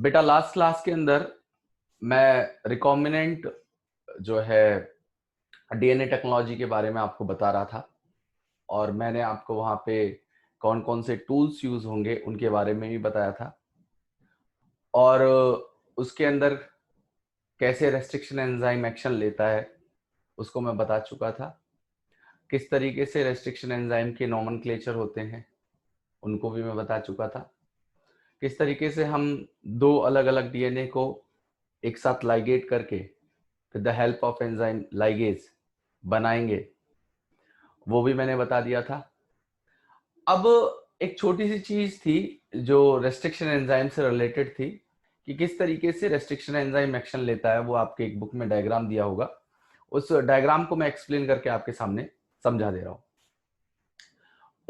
बेटा last class के अंदर मैं रिकॉम्बिनेंट जो है डीएनए टेक्नोलॉजी के बारे में आपको बता रहा था और मैंने आपको वहां पे कौन कौन से टूल्स यूज होंगे उनके बारे में भी बताया था और उसके अंदर कैसे रेस्ट्रिक्शन एंजाइम एक्शन लेता है उसको मैं बता चुका था। किस तरीके से रेस्ट्रिक्शन एंजाइम के नॉमेनक्लेचर होते हैं उनको भी मैं बता चुका था। किस तरीके से हम दो अलग अलग डीएनए को एक साथ लाइगेट करके with the help of enzyme ligase बनाएंगे वो भी मैंने बता दिया था। अब एक छोटी सी चीज थी जो रेस्ट्रिक्शन एंजाइम से रिलेटेड थी कि किस तरीके से रेस्ट्रिक्शन एंजाइम एक्शन लेता है, वो आपके एक बुक में डायग्राम दिया होगा। उस डायग्राम को मैं एक्सप्लेन करके आपके सामने समझा दे रहा हूं।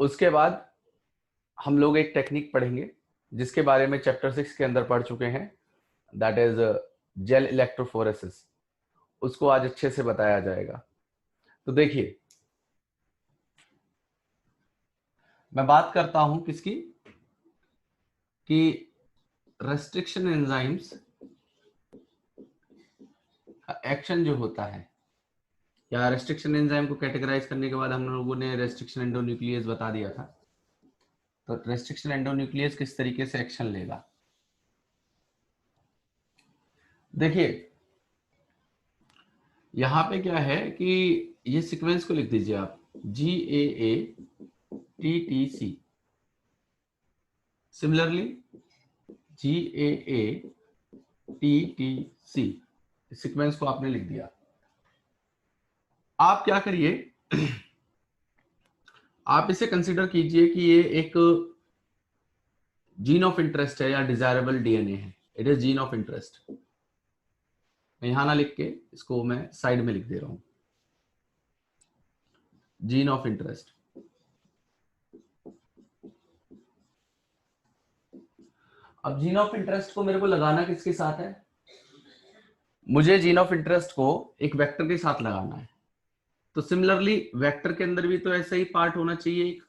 उसके बाद हम लोग एक टेक्निक पढ़ेंगे जिसके बारे में चैप्टर 6 के अंदर पढ़ चुके हैं, दैट इज जेल इलेक्ट्रोफोरेसिस। उसको आज अच्छे से बताया जाएगा। तो देखिए, मैं बात करता हूं किसकी, कि रेस्ट्रिक्शन एंजाइम्स का एक्शन जो होता है, या रेस्ट्रिक्शन एंजाइम को कैटेगराइज करने के बाद हम लोगों ने रेस्ट्रिक्शन एंडोन्यूक्लियस बता दिया था। तो रेस्ट्रिक्शन एंडोन्यूक्लियस किस तरीके से एक्शन लेगा, देखिए यहां पे क्या है कि ये सीक्वेंस को लिख दीजिए आप, GAA-TTC। सिमिलरली GAA-TTC सीक्वेंस को आपने लिख दिया। आप क्या करिए, आप इसे कंसिडर कीजिए कि ये एक जीन ऑफ इंटरेस्ट है या डिजायरेबल डीएनए है। It is gene of interest. मैं यहां ना लिख के इसको मैं साइड में लिख दे रहा हूं, जीन ऑफ इंटरेस्ट। अब जीन ऑफ इंटरेस्ट को मेरे को लगाना किसके साथ है, मुझे जीन ऑफ इंटरेस्ट को एक वेक्टर के साथ लगाना है। तो सिमिलरली वेक्टर के अंदर भी तो ऐसा ही पार्ट होना चाहिए एक।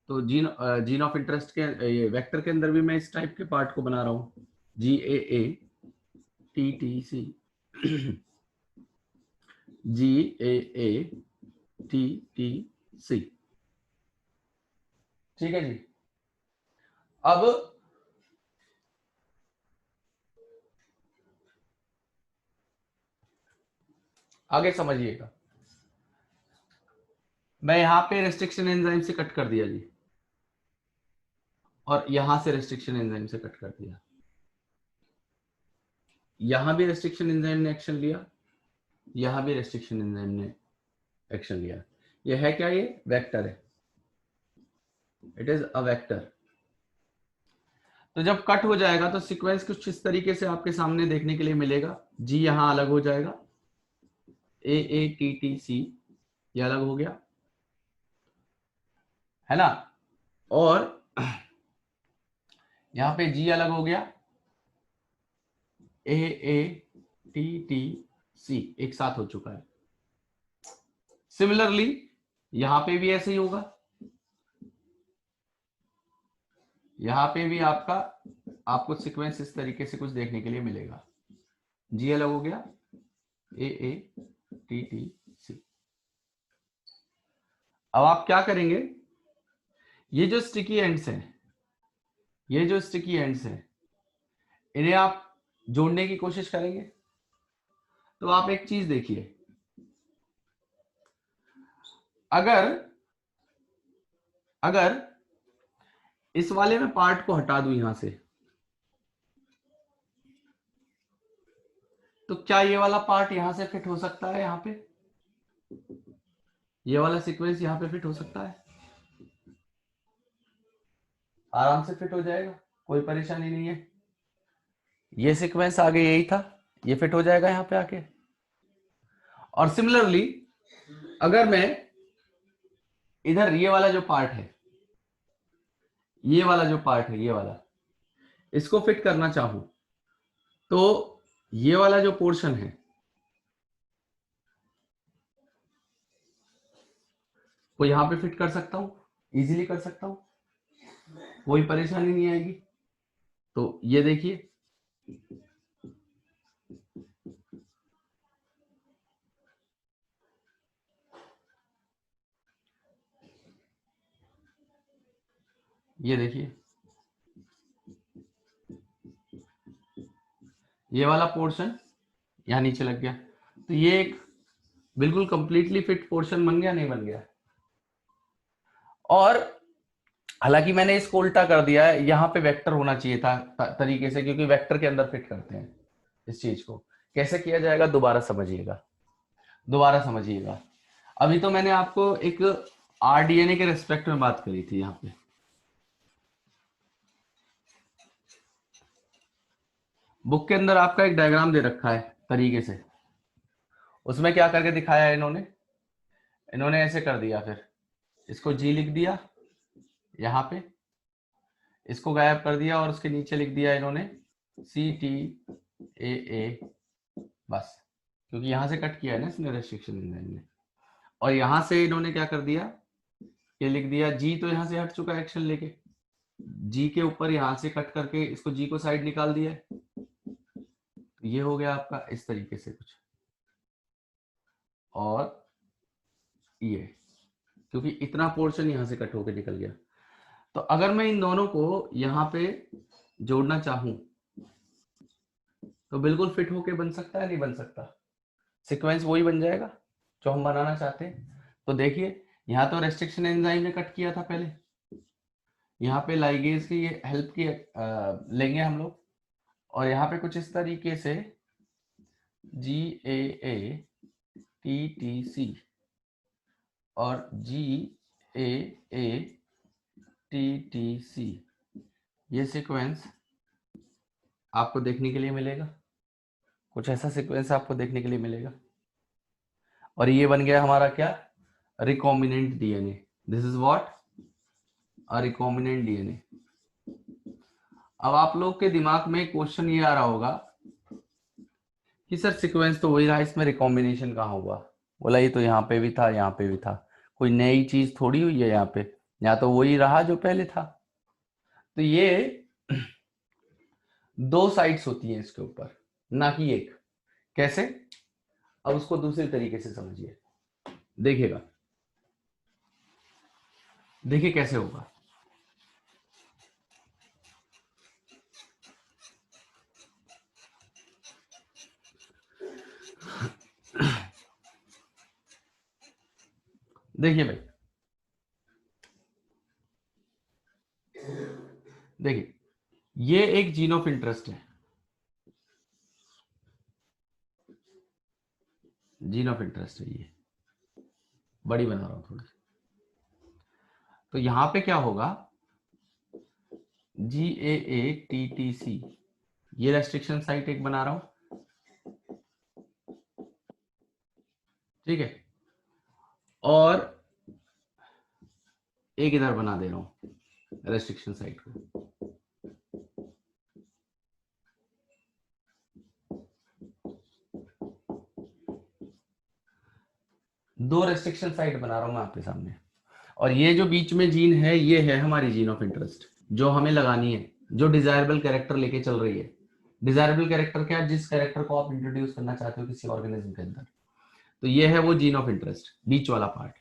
तो जीन ऑफ इंटरेस्ट के ये वेक्टर के अंदर भी मैं इस टाइप के पार्ट को बना रहा हूं, GAA-TTC। GAA-TTC, ठीक है जी। अब आगे समझिएगा, मैं यहां पे रेस्ट्रिक्शन एंजाइम से कट कर दिया जी, और यहां से रेस्ट्रिक्शन एंजाइम से कट कर दिया। यहां भी रेस्ट्रिक्शन एंजाइम ने एक्शन लिया, यहां भी रेस्ट्रिक्शन एंजाइम ने एक्शन लिया। ये है क्या, ये वेक्टर है, इट इज अ वेक्टर। तो जब कट हो जाएगा तो सीक्वेंस कुछ इस तरीके से आपके सामने देखने के लिए मिलेगा। जी यहां अलग हो जाएगा, AATTC ये अलग हो गया, है ना, और यहां पे जी अलग हो गया, AATTC एक साथ हो चुका है। सिमिलरली यहां पे भी ऐसे ही होगा, यहां पे भी आपको सीक्वेंस इस तरीके से कुछ देखने के लिए मिलेगा। जी अलग हो गया, AATTC। अब आप क्या करेंगे, ये जो स्टिकी एंड्स हैं, ये जो स्टिकी एंड्स हैं, इन्हें आप जोड़ने की कोशिश करेंगे। तो आप एक चीज देखिए, अगर अगर इस वाले में पार्ट को हटा दूं यहां से, तो क्या ये वाला पार्ट यहां से फिट हो सकता है, यहां पे ये वाला सीक्वेंस यहां पे फिट हो सकता है, आराम से फिट हो जाएगा, कोई परेशानी नहीं है। ये सीक्वेंस आगे यही था, ये फिट हो जाएगा यहां पे आके। और सिमिलरली अगर मैं इधर ये वाला जो पार्ट है, ये वाला जो पार्ट है, ये वाला, इसको फिट करना चाहूं, तो ये वाला जो पोर्शन है वो यहां पे फिट कर सकता हूं, इजीली कर सकता हूं, कोई परेशानी नहीं आएगी। तो ये देखिए, ये देखिए, ये वाला पोर्शन यहाँ नीचे लग गया, तो ये एक बिल्कुल कंप्लीटली फिट पोर्शन बन गया, नहीं बन गया? और हालांकि मैंने इसको उल्टा कर दिया है, यहाँ पे वेक्टर होना चाहिए था तरीके से, क्योंकि वेक्टर के अंदर फिट करते हैं इस चीज को। कैसे किया जाएगा दोबारा समझिएगा, दोबारा समझिएगा। अभी तो मैंने आपको एक आरडीएनए के रेस्पेक्ट में बात करी थी। यहाँ पे बुक के अंदर आपका एक डायग्राम दे रखा है तरीके से, उसमें क्या करके दिखाया है इन्होंने, इन्होंने ऐसे कर दिया, फिर इसको जी लिख दिया यहाँ पे, इसको गायब कर दिया और उसके नीचे लिख दिया इन्होंने CTAA, बस, क्योंकि यहां से कट किया है ना इसने रेस्ट्रिक्शन एंजाइम ने। और यहां से इन्होंने क्या कर दिया, ये लिख दिया जी, तो यहां से हट चुका है एक्शन लेके, जी के ऊपर यहां से कट करके इसको जी को साइड निकाल दिया है, तो ये हो गया आपका इस तरीके से कुछ। और ये क्योंकि इतना पोर्शन यहां से कट होके निकल गया, तो अगर मैं इन दोनों को यहाँ पे जोड़ना चाहूं तो बिल्कुल फिट होके बन सकता है, नहीं बन सकता? सीक्वेंस वही बन जाएगा जो हम बनाना चाहते हैं। तो देखिए, यहाँ तो रेस्ट्रिक्शन एंजाइम ने कट किया था पहले, यहाँ पे लाइगेज की हेल्प की लेंगे हम लोग, और यहाँ पे कुछ इस तरीके से GAA-TTC और GAA-TTC, ये सीक्वेंस आपको देखने के लिए मिलेगा, कुछ ऐसा सीक्वेंस आपको देखने के लिए मिलेगा। और ये बन गया हमारा क्या, recombinant DNA. This is what, a recombinant DNA. अब आप लोग के दिमाग में क्वेश्चन ये आ रहा होगा कि सर सीक्वेंस तो वही रहा, इसमें रिकॉम्बिनेशन कहाँ हुआ? बोला ये तो यहाँ पे भी था, यहाँ पे भी था, कोई नई चीज थोड़ी हुई है यहाँ पे, यहाँ तो वही रहा जो पहले था। तो ये दो साइड्स होती हैं इसके ऊपर, ना कि एक। कैसे? अब उसको दूसरे तरीके से समझिए, देखिएगा, देखिए कैसे होगा। देखिए भाई, देखिए, ये एक जीन ऑफ इंटरेस्ट है, जीन ऑफ इंटरेस्ट है, ये बड़ी बना रहा हूं थोड़ी। तो यहां पे क्या होगा, GAA-TTC, ये रेस्ट्रिक्शन साइट एक बना रहा हूं, ठीक है, और एक इधर बना दे रहा हूं रेस्ट्रिक्शन साइट को। दो रेस्ट्रिक्शन साइट बना रहा हूं मैं आपके सामने, और ये जो बीच में जीन है, ये है हमारी जीन ऑफ इंटरेस्ट, जो हमें लगानी है, जो डिजायरेबल कैरेक्टर लेके चल रही है। डिजायरेबल कैरेक्टर क्या है? जिस कैरेक्टर को आप इंट्रोड्यूस करना चाहते हो किसी ऑर्गेनिज्म के अंदर, तो ये है वो जीन ऑफ इंटरेस्ट, बीच वाला पार्ट।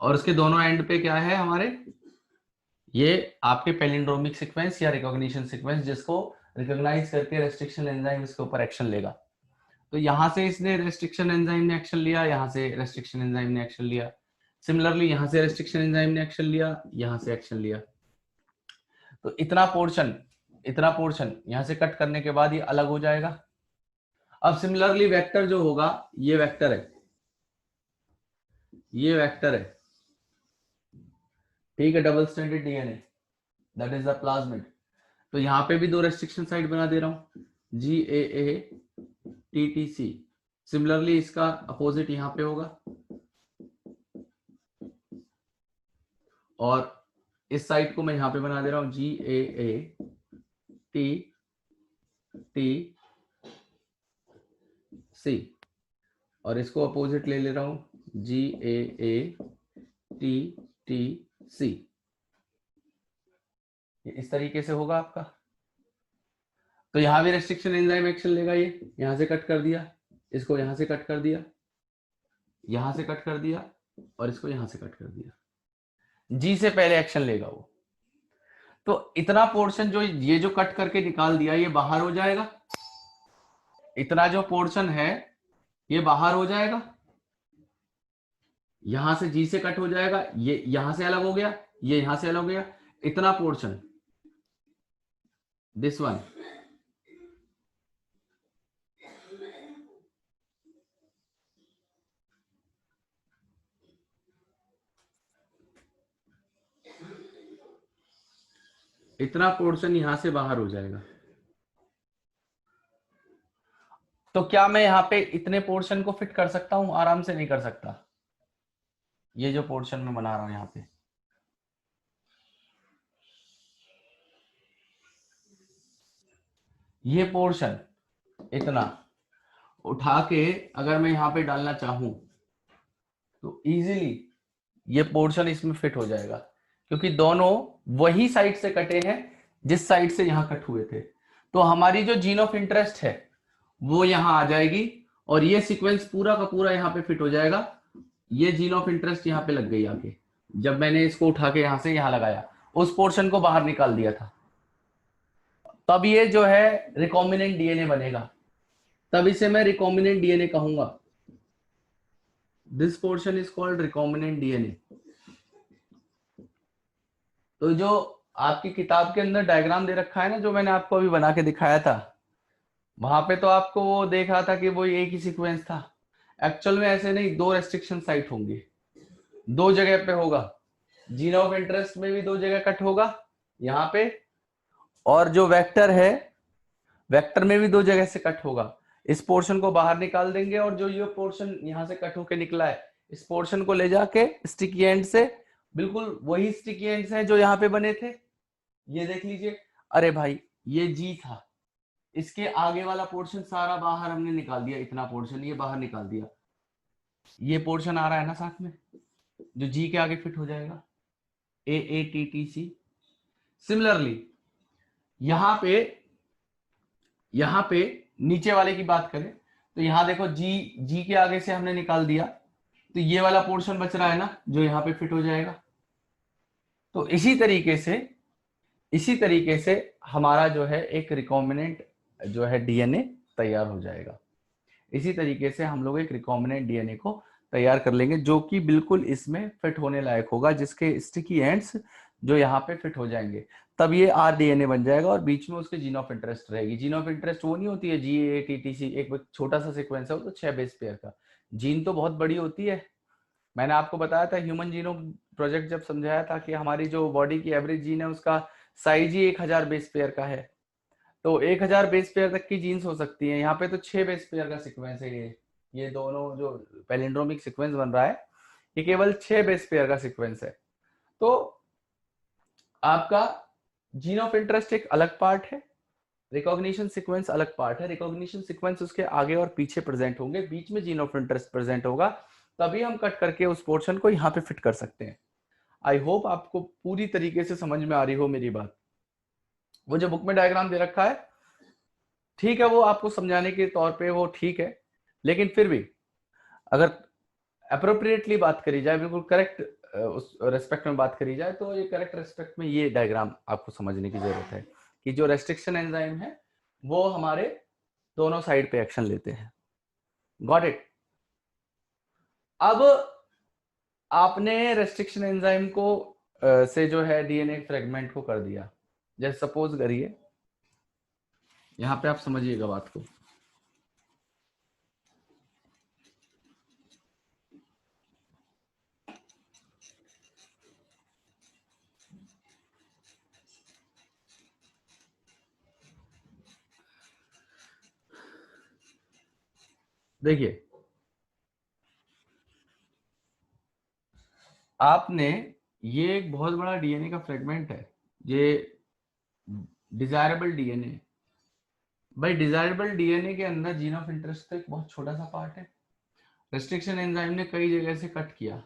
और उसके दोनों एंड पे क्या है हमारे, ये आपके पैलिंड्रोमिक सीक्वेंस या रिकॉग्निशन सीक्वेंस, जिसको रिकॉग्नाइज करके रेस्ट्रिक्शन एंजाइम इसके ऊपर एक्शन लेगा। तो यहां से इसने रेस्ट्रिक्शन एंजाइम ने एक्शन लिया, यहां से रेस्ट्रिक्शन एंजाइम ने एक्शन लिया, सिमिलरली यहां से रेस्ट्रिक्शन एंजाइम ने एक्शन लिया, यहां से एक्शन लिया। तो इतना पोर्शन, इतना पोर्शन यहां से कट करने के बाद ये अलग हो जाएगा। अब सिमिलरली वेक्टर जो होगा, ये वेक्टर है, ये वेक्टर है, ठीक है, double standard DNA, that is the plasmid. तो यहां पे भी दो रेस्ट्रिक्शन साइट बना दे रहा हूं, GAA-TTC। सिमिलरली इसका अपोजिट यहां पे होगा, और इस साइट को मैं यहां पे बना दे रहा हूं GAA-TTC, और इसको अपोजिट ले ले रहा हूं GAA-TTC। ये इस तरीके से होगा आपका। तो यहां भी रेस्ट्रिक्शन एंजाइम एक्शन लेगा, ये यहां से कट कर दिया, इसको यहां से कट कर दिया, यहां से कट कर दिया, और इसको यहां से कट कर दिया। जी से पहले एक्शन लेगा वो। तो इतना पोर्शन जो ये जो कट करके निकाल दिया ये बाहर हो जाएगा, इतना जो पोर्शन है ये बाहर हो जाएगा, यहां से जी से कट हो जाएगा, ये यहां से अलग हो गया, ये यहां से अलग हो गया, इतना पोर्शन, दिस वन, इतना पोर्शन यहां से बाहर हो जाएगा। तो क्या मैं यहां पे इतने पोर्शन को फिट कर सकता हूं? आराम से नहीं कर सकता। ये जो पोर्शन मैं बना रहा हूं यहां पे, ये पोर्शन इतना उठा के अगर मैं यहां पे डालना चाहूं तो इजीली ये पोर्शन इसमें फिट हो जाएगा, क्योंकि दोनों वही साइड से कटे हैं जिस साइड से यहां कट हुए थे। तो हमारी जो जीन ऑफ इंटरेस्ट है वो यहां आ जाएगी और ये सीक्वेंस पूरा का पूरा यहां पे फिट हो जाएगा। ये जीन ऑफ इंटरेस्ट यहां पे लग गई आके, जब मैंने इसको उठा के यहां से यहां लगाया, उस पोर्शन को बाहर निकाल दिया था, तब ये जो है रिकॉम्बिनेंट डीएनए बनेगा, तब इसे मैं रिकॉम्बिनेंट डीएनए कहूंगा। This portion is called recombinant DNA. तो जो आपकी किताब के अंदर डायग्राम दे रखा है ना, जो मैंने आपको अभी बना के दिखाया था, वहां पे तो आपको वो देख रहा था कि वो एक ही सीक्वेंस था। एक्चुअल में ऐसे नहीं, दो रेस्ट्रिक्शन साइट होंगी, दो जगह पे होगा। जीन ऑफ इंटरेस्ट में भी दो जगह कट होगा यहाँ पे, और जो वेक्टर है वेक्टर में भी दो जगह से कट होगा। इस पोर्शन को बाहर निकाल देंगे और जो ये पोर्शन यहां से कट होके निकला है, इस पोर्शन को ले जाके स्टिकी एंड से, बिल्कुल वही स्टिकी एंड्स हैं जो यहाँ पे बने थे, ये देख लीजिए। अरे भाई ये जी था, इसके आगे वाला पोर्शन सारा बाहर हमने निकाल दिया, इतना पोर्शन ये बाहर निकाल दिया। ये पोर्शन आ रहा है ना साथ में, जो जी के आगे फिट हो जाएगा, AATTC। सिमिलरली यहां पे नीचे वाले की बात करें तो यहां देखो जी के आगे से हमने निकाल दिया, तो ये वाला पोर्शन बच रहा है ना जो यहां पे फिट हो जाएगा। तो इसी तरीके से हमारा जो है एक रिकॉम्बिनेंट जो है डीएनए तैयार हो जाएगा। इसी तरीके से हम लोग एक रिकॉम्बिनेंट डीएनए को तैयार कर लेंगे जो कि बिल्कुल इसमें फिट होने लायक होगा, जिसके स्टिकी एंड्स जो यहाँ पे फिट हो जाएंगे, तब ये आरडीएनए बन जाएगा और बीच में उसके जीन ऑफ इंटरेस्ट रहेगी। जीन ऑफ इंटरेस्ट वो नहीं होती है GATTC, एक छोटा सा सीक्वेंस है वो, तो 6 बेस पेयर का। जीन तो बहुत बड़ी होती है। मैंने आपको बताया था ह्यूमन जीनोम प्रोजेक्ट जब समझाया था कि हमारी जो बॉडी की एवरेज जीन है उसका साइज ही 1000 बेस पेयर का है। तो 1000 बेस पेयर तक की जीन्स हो सकती है, यहाँ पे तो 6 बेस पेयर का सीक्वेंस है। ये दोनों जो पैलिंड्रोमिक सीक्वेंस बन रहा है ये केवल 6 बेस पेयर का सीक्वेंस है। तो आपका जीन ऑफ इंटरेस्ट एक अलग पार्ट है, रिकॉग्निशन सीक्वेंस अलग पार्ट है। रिकॉग्निशन सीक्वेंस उसके आगे और पीछे प्रेजेंट होंगे, बीच में जीन ऑफ इंटरेस्ट प्रेजेंट होगा, तभी हम कट करके उस पोर्शन को यहाँ पे फिट कर सकते हैं। आई होप आपको पूरी तरीके से समझ में आ रही हो मेरी बात। वो जो बुक में डायग्राम दे रखा है ठीक है, वो आपको समझाने के तौर पे वो ठीक है, लेकिन फिर भी अगर अप्रोप्रिएटली बात करी जाए, बिल्कुल करेक्ट उस रेस्पेक्ट में बात करी जाए, तो ये करेक्ट रेस्पेक्ट में ये डायग्राम आपको समझने की जरूरत है कि जो रेस्ट्रिक्शन एंजाइम है वो हमारे दोनों साइड पे एक्शन लेते हैं। Got it? अब आपने रेस्ट्रिक्शन एंजाइम को से जो है डीएनए फ्रेगमेंट को कर दिया, जैसे सपोज करिए, यहां पे आप समझिएगा बात को। देखिए आपने, ये एक बहुत बड़ा डीएनए का फ्रेगमेंट है, ये डिजायरेबल डीएनए। भाई डिजायरेबल डीएनए के अंदर जीन ऑफ इंटरेस्ट तो एक बहुत छोटा सा पार्ट है। रेस्ट्रिक्शन एंजाइम ने कई जगह से कट किया,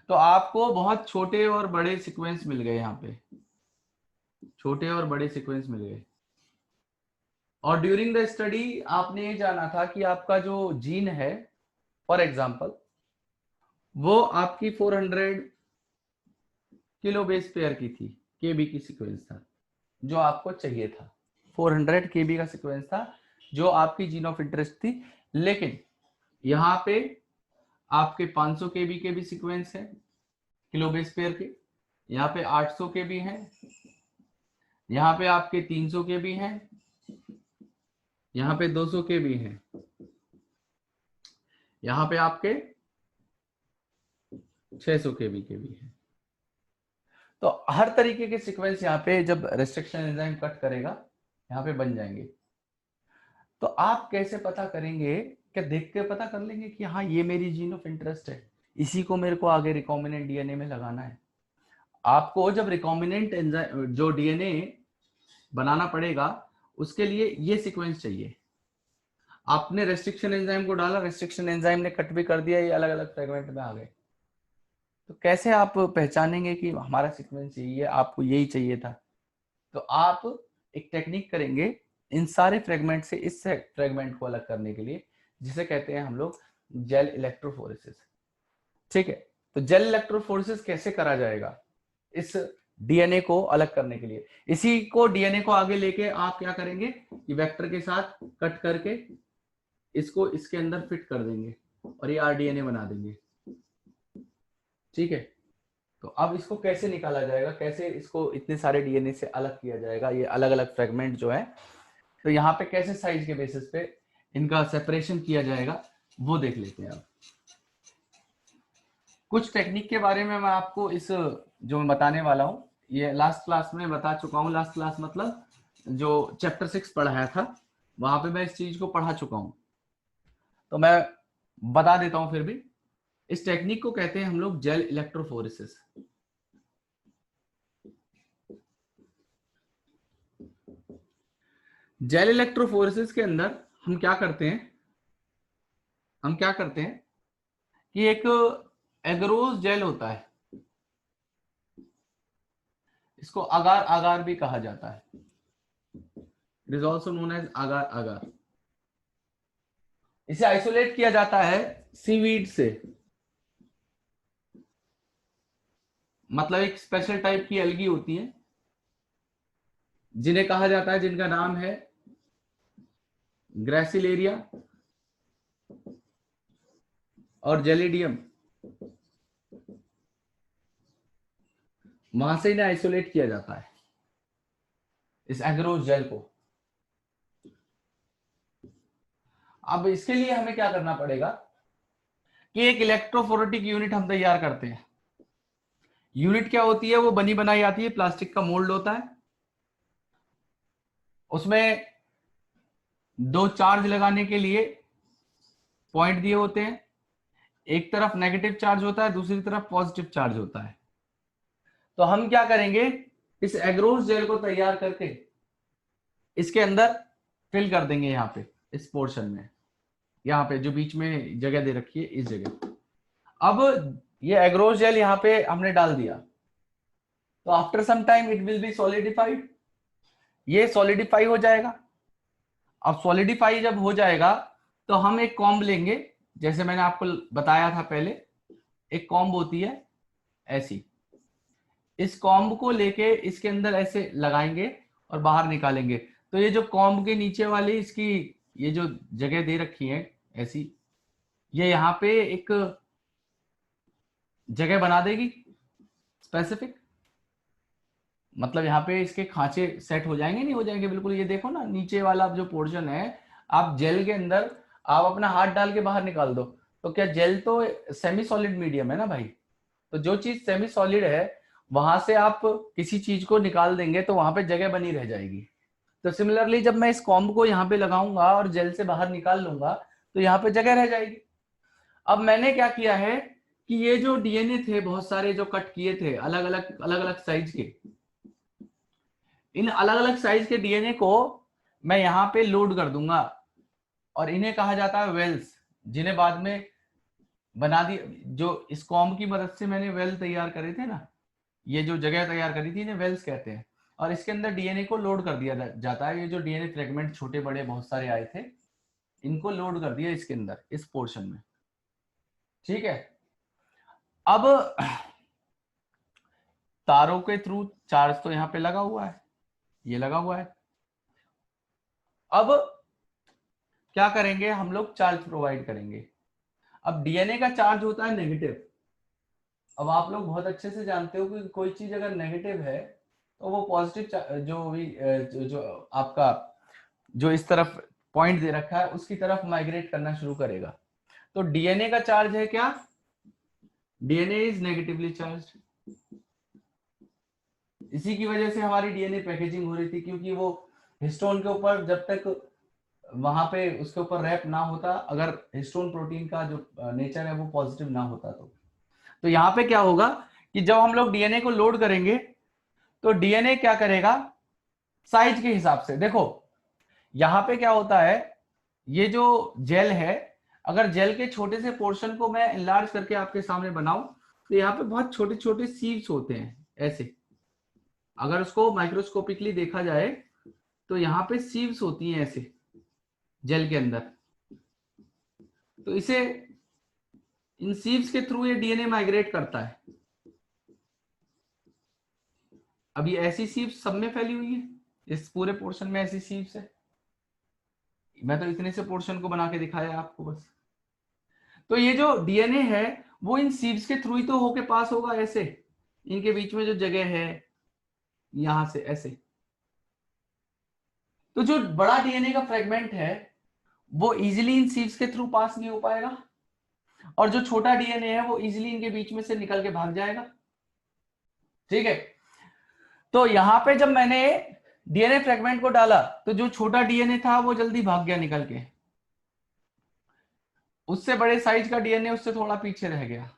तो आपको बहुत छोटे और बड़े सीक्वेंस मिल गए, यहाँ पे छोटे और बड़े सीक्वेंस मिल गए। और ड्यूरिंग द स्टडी आपने ये जाना था कि आपका जो जीन है, फॉर एग्जांपल, वो आपकी 400 किलो बेस पेयर की थी, केबी की सीक्वेंस था जो आपको चाहिए था, 400 केबी का सीक्वेंस था जो आपकी जीन ऑफ इंटरेस्ट थी। लेकिन यहाँ पे आपके 500 केबी के भी सीक्वेंस है किलो बेस पेयर के, यहाँ पे 800 के भी हैं, यहाँ पे आपके 300 के भी हैं, यहाँ पे 200 के भी हैं, यहाँ पे आपके 600 के भी हैं। तो हर तरीके के सीक्वेंस यहाँ पे जब रेस्ट्रिक्शन एंजाइम कट करेगा यहाँ पे बन जाएंगे। तो आप कैसे पता करेंगे, क्या देख के पता कर लेंगे कि हाँ ये मेरी जीन ऑफ इंटरेस्ट है, इसी को मेरे को आगे रिकॉम्बिनेंट डीएनए में लगाना है। आपको जब रिकॉम्बिनेंट एंजाइम जो डीएनए बनाना पड़ेगा उसके लिए ये सीक्वेंस चाहिए। आपने रेस्ट्रिक्शन एंजाइम को डाला, रेस्ट्रिक्शन एंजाइम ने कट भी कर दिया, ये अलग अलग फ्रेगमेंट में आ गए। तो कैसे आप पहचानेंगे कि हमारा सीक्वेंस यही है, आपको यही चाहिए था? तो आप एक टेक्निक करेंगे इन सारे फ्रेगमेंट से इस फ्रेगमेंट को अलग करने के लिए, जिसे कहते हैं हम लोग जेल इलेक्ट्रोफोरेसिस। ठीक है, तो जेल इलेक्ट्रोफोरेसिस कैसे करा जाएगा इस डीएनए को अलग करने के लिए? इसी को डीएनए को आगे लेके आप क्या करेंगे कि वेक्टर के साथ कट करके इसको इसके अंदर फिट कर देंगे और ये आरडीएनए बना देंगे। ठीक है, तो अब इसको कैसे निकाला जाएगा, कैसे इसको इतने सारे डीएनए से अलग किया जाएगा, ये अलग अलग फ्रेगमेंट जो है, तो यहाँ पे कैसे साइज के बेसिस पे इनका सेपरेशन किया जाएगा वो देख लेते हैं। अब कुछ टेक्निक के बारे में मैं आपको इस जो मैं बताने वाला हूँ ये लास्ट क्लास में बता चुका हूँ। लास्ट क्लास मतलब जो चैप्टर 6 पढ़ाया था वहां पे मैं इस चीज को पढ़ा चुका हूँ, तो मैं बता देता हूँ फिर भी। इस टेक्निक को कहते हैं हम लोग जेल इलेक्ट्रोफोरेसिस। जेल इलेक्ट्रोफोरेसिस के अंदर हम क्या करते हैं कि एक एगरोस जेल होता है, इसको अगार अगार भी कहा जाता है, it is also known as agar agar. इसे आइसोलेट किया जाता है सीवीड से, मतलब एक स्पेशल टाइप की एल्गी होती है जिन्हें कहा जाता है, जिनका नाम है ग्रेसिलेरिया और जेलिडियम। वहां से इन्हें आइसोलेट किया जाता है इस एग्रोस जेल को। अब इसके लिए हमें क्या करना पड़ेगा कि एक इलेक्ट्रोफोरेटिक यूनिट हम तैयार करते हैं। यूनिट क्या होती है, वो बनी बनाई आती है, प्लास्टिक का मोल्ड होता है, उसमें दो चार्ज लगाने के लिए पॉइंट दिए होते हैं, एक तरफ नेगेटिव चार्ज होता है, दूसरी तरफ पॉजिटिव चार्ज होता है। तो हम क्या करेंगे, इस एग्रोस जेल को तैयार करके इसके अंदर फिल कर देंगे, यहाँ पे इस पोर्शन में, यहाँ पे जो बीच में जगह दे रखी है इस जगह। अब ये एग्रोस जेल यहाँ पे हमने डाल दिया, तो after some time it will be solidified, ये सॉलिडिफाई हो जाएगा। अब सॉलिडिफाई जब हो जाएगा तो हम एक कॉम्ब लेंगे, जैसे मैंने आपको बताया था पहले, एक कॉम्ब होती है ऐसी, इस कॉम्ब को लेके इसके अंदर ऐसे लगाएंगे और बाहर निकालेंगे। तो ये जो कॉम्ब के नीचे वाली इसकी ये जो जगह दे रखी है ऐसी, ये यहाँ पे एक जगह बना देगी स्पेसिफिक, मतलब यहाँ पे इसके खांचे सेट हो जाएंगे, नहीं हो जाएंगे बिल्कुल। ये देखो ना नीचे वाला जो पोर्शन है, आप जेल के अंदर आप अपना हाथ डाल के बाहर निकाल दो, तो क्या जेल तो सेमी सॉलिड मीडियम है ना भाई, तो जो चीज सेमी सॉलिड है वहां से आप किसी चीज को निकाल देंगे तो वहां पे जगह बनी रह जाएगी। तो सिमिलरली जब मैं इस कॉम्ब को यहाँ पे लगाऊंगा और जेल से बाहर निकाल लूंगा तो यहाँ पे जगह रह जाएगी। अब मैंने क्या किया है कि ये जो डीएनए थे बहुत सारे जो कट किए थे अलग अलग साइज के, इन अलग अलग साइज के डीएनए को मैं यहाँ पे लोड कर दूंगा, और इन्हें कहा जाता है वेल्स, जिन्हें बाद में बना दी। जो इस कॉम की मदद से मैंने वेल तैयार करे थे ना, ये जो जगह तैयार करी थी इन्हें वेल्स कहते हैं, और इसके अंदर डीएनए को लोड कर दिया जाता है। ये जो डीएनए फ्रेगमेंट छोटे बड़े बहुत सारे आए थे, इनको लोड कर दिया इसके अंदर, इस पोर्शन में। ठीक है, अब तारों के थ्रू चार्ज तो यहाँ पे लगा हुआ है, ये लगा हुआ है। अब क्या करेंगे हम लोग, चार्ज प्रोवाइड करेंगे। अब डीएनए का चार्ज होता है नेगेटिव। अब आप लोग बहुत अच्छे से जानते हो कि कोई चीज अगर नेगेटिव है तो वो पॉजिटिव जो भी जो आपका जो इस तरफ पॉइंट दे रखा है उसकी तरफ माइग्रेट करना शुरू करेगा। तो डीएनए का चार्ज है क्या, डीएनए इज नेगेटिवली चार्ज्ड। इसी की वजह से हमारी डीएनए पैकेजिंग हो रही थी, क्योंकि वो हिस्टोन के ऊपर जब तक वहां पे उसके ऊपर रैप ना होता, अगर हिस्टोन प्रोटीन का जो नेचर है वो पॉजिटिव ना होता, तो यहाँ पे क्या होगा कि जब हम लोग डीएनए को लोड करेंगे तो डीएनए क्या करेगा, साइज के हिसाब से। देखो यहाँ पे क्या होता है, ये जो जेल है, अगर जेल के छोटे से पोर्शन को मैं इनलार्ज करके आपके सामने बनाऊं तो यहाँ पे बहुत छोटे छोटे सीव्स होते हैं ऐसे। अगर उसको माइक्रोस्कोपिकली देखा जाए तो यहाँ पे सीव्स होती हैं ऐसे जेल के अंदर। तो इसे इन सीव्स के थ्रू ये डीएनए माइग्रेट करता है। अब ये ऐसी सीव्स सब में फैली हुई है, इस पूरे पोर्शन में ऐसी सीव्स है। मैं तो इतने से पोर्शन को बना के दिखाया आपको बस। तो ये जो डीएनए है वो इन सीव्स के थ्रू ही तो होके पास होगा ऐसे, इनके बीच में जो जगह है यहां से ऐसे। तो जो बड़ा डीएनए का फ्रेगमेंट है वो इजीली इन सीव्स के थ्रू पास नहीं हो पाएगा, और जो छोटा डीएनए है वो इजीली इनके बीच में से निकल के भाग जाएगा। ठीक है, तो यहां पे जब मैंने डीएनए फ्रेगमेंट को डाला तो जो छोटा डीएनए था वो जल्दी भाग गया निकल के, उससे बड़े साइज का डीएनए उससे थोड़ा पीछे रह गया,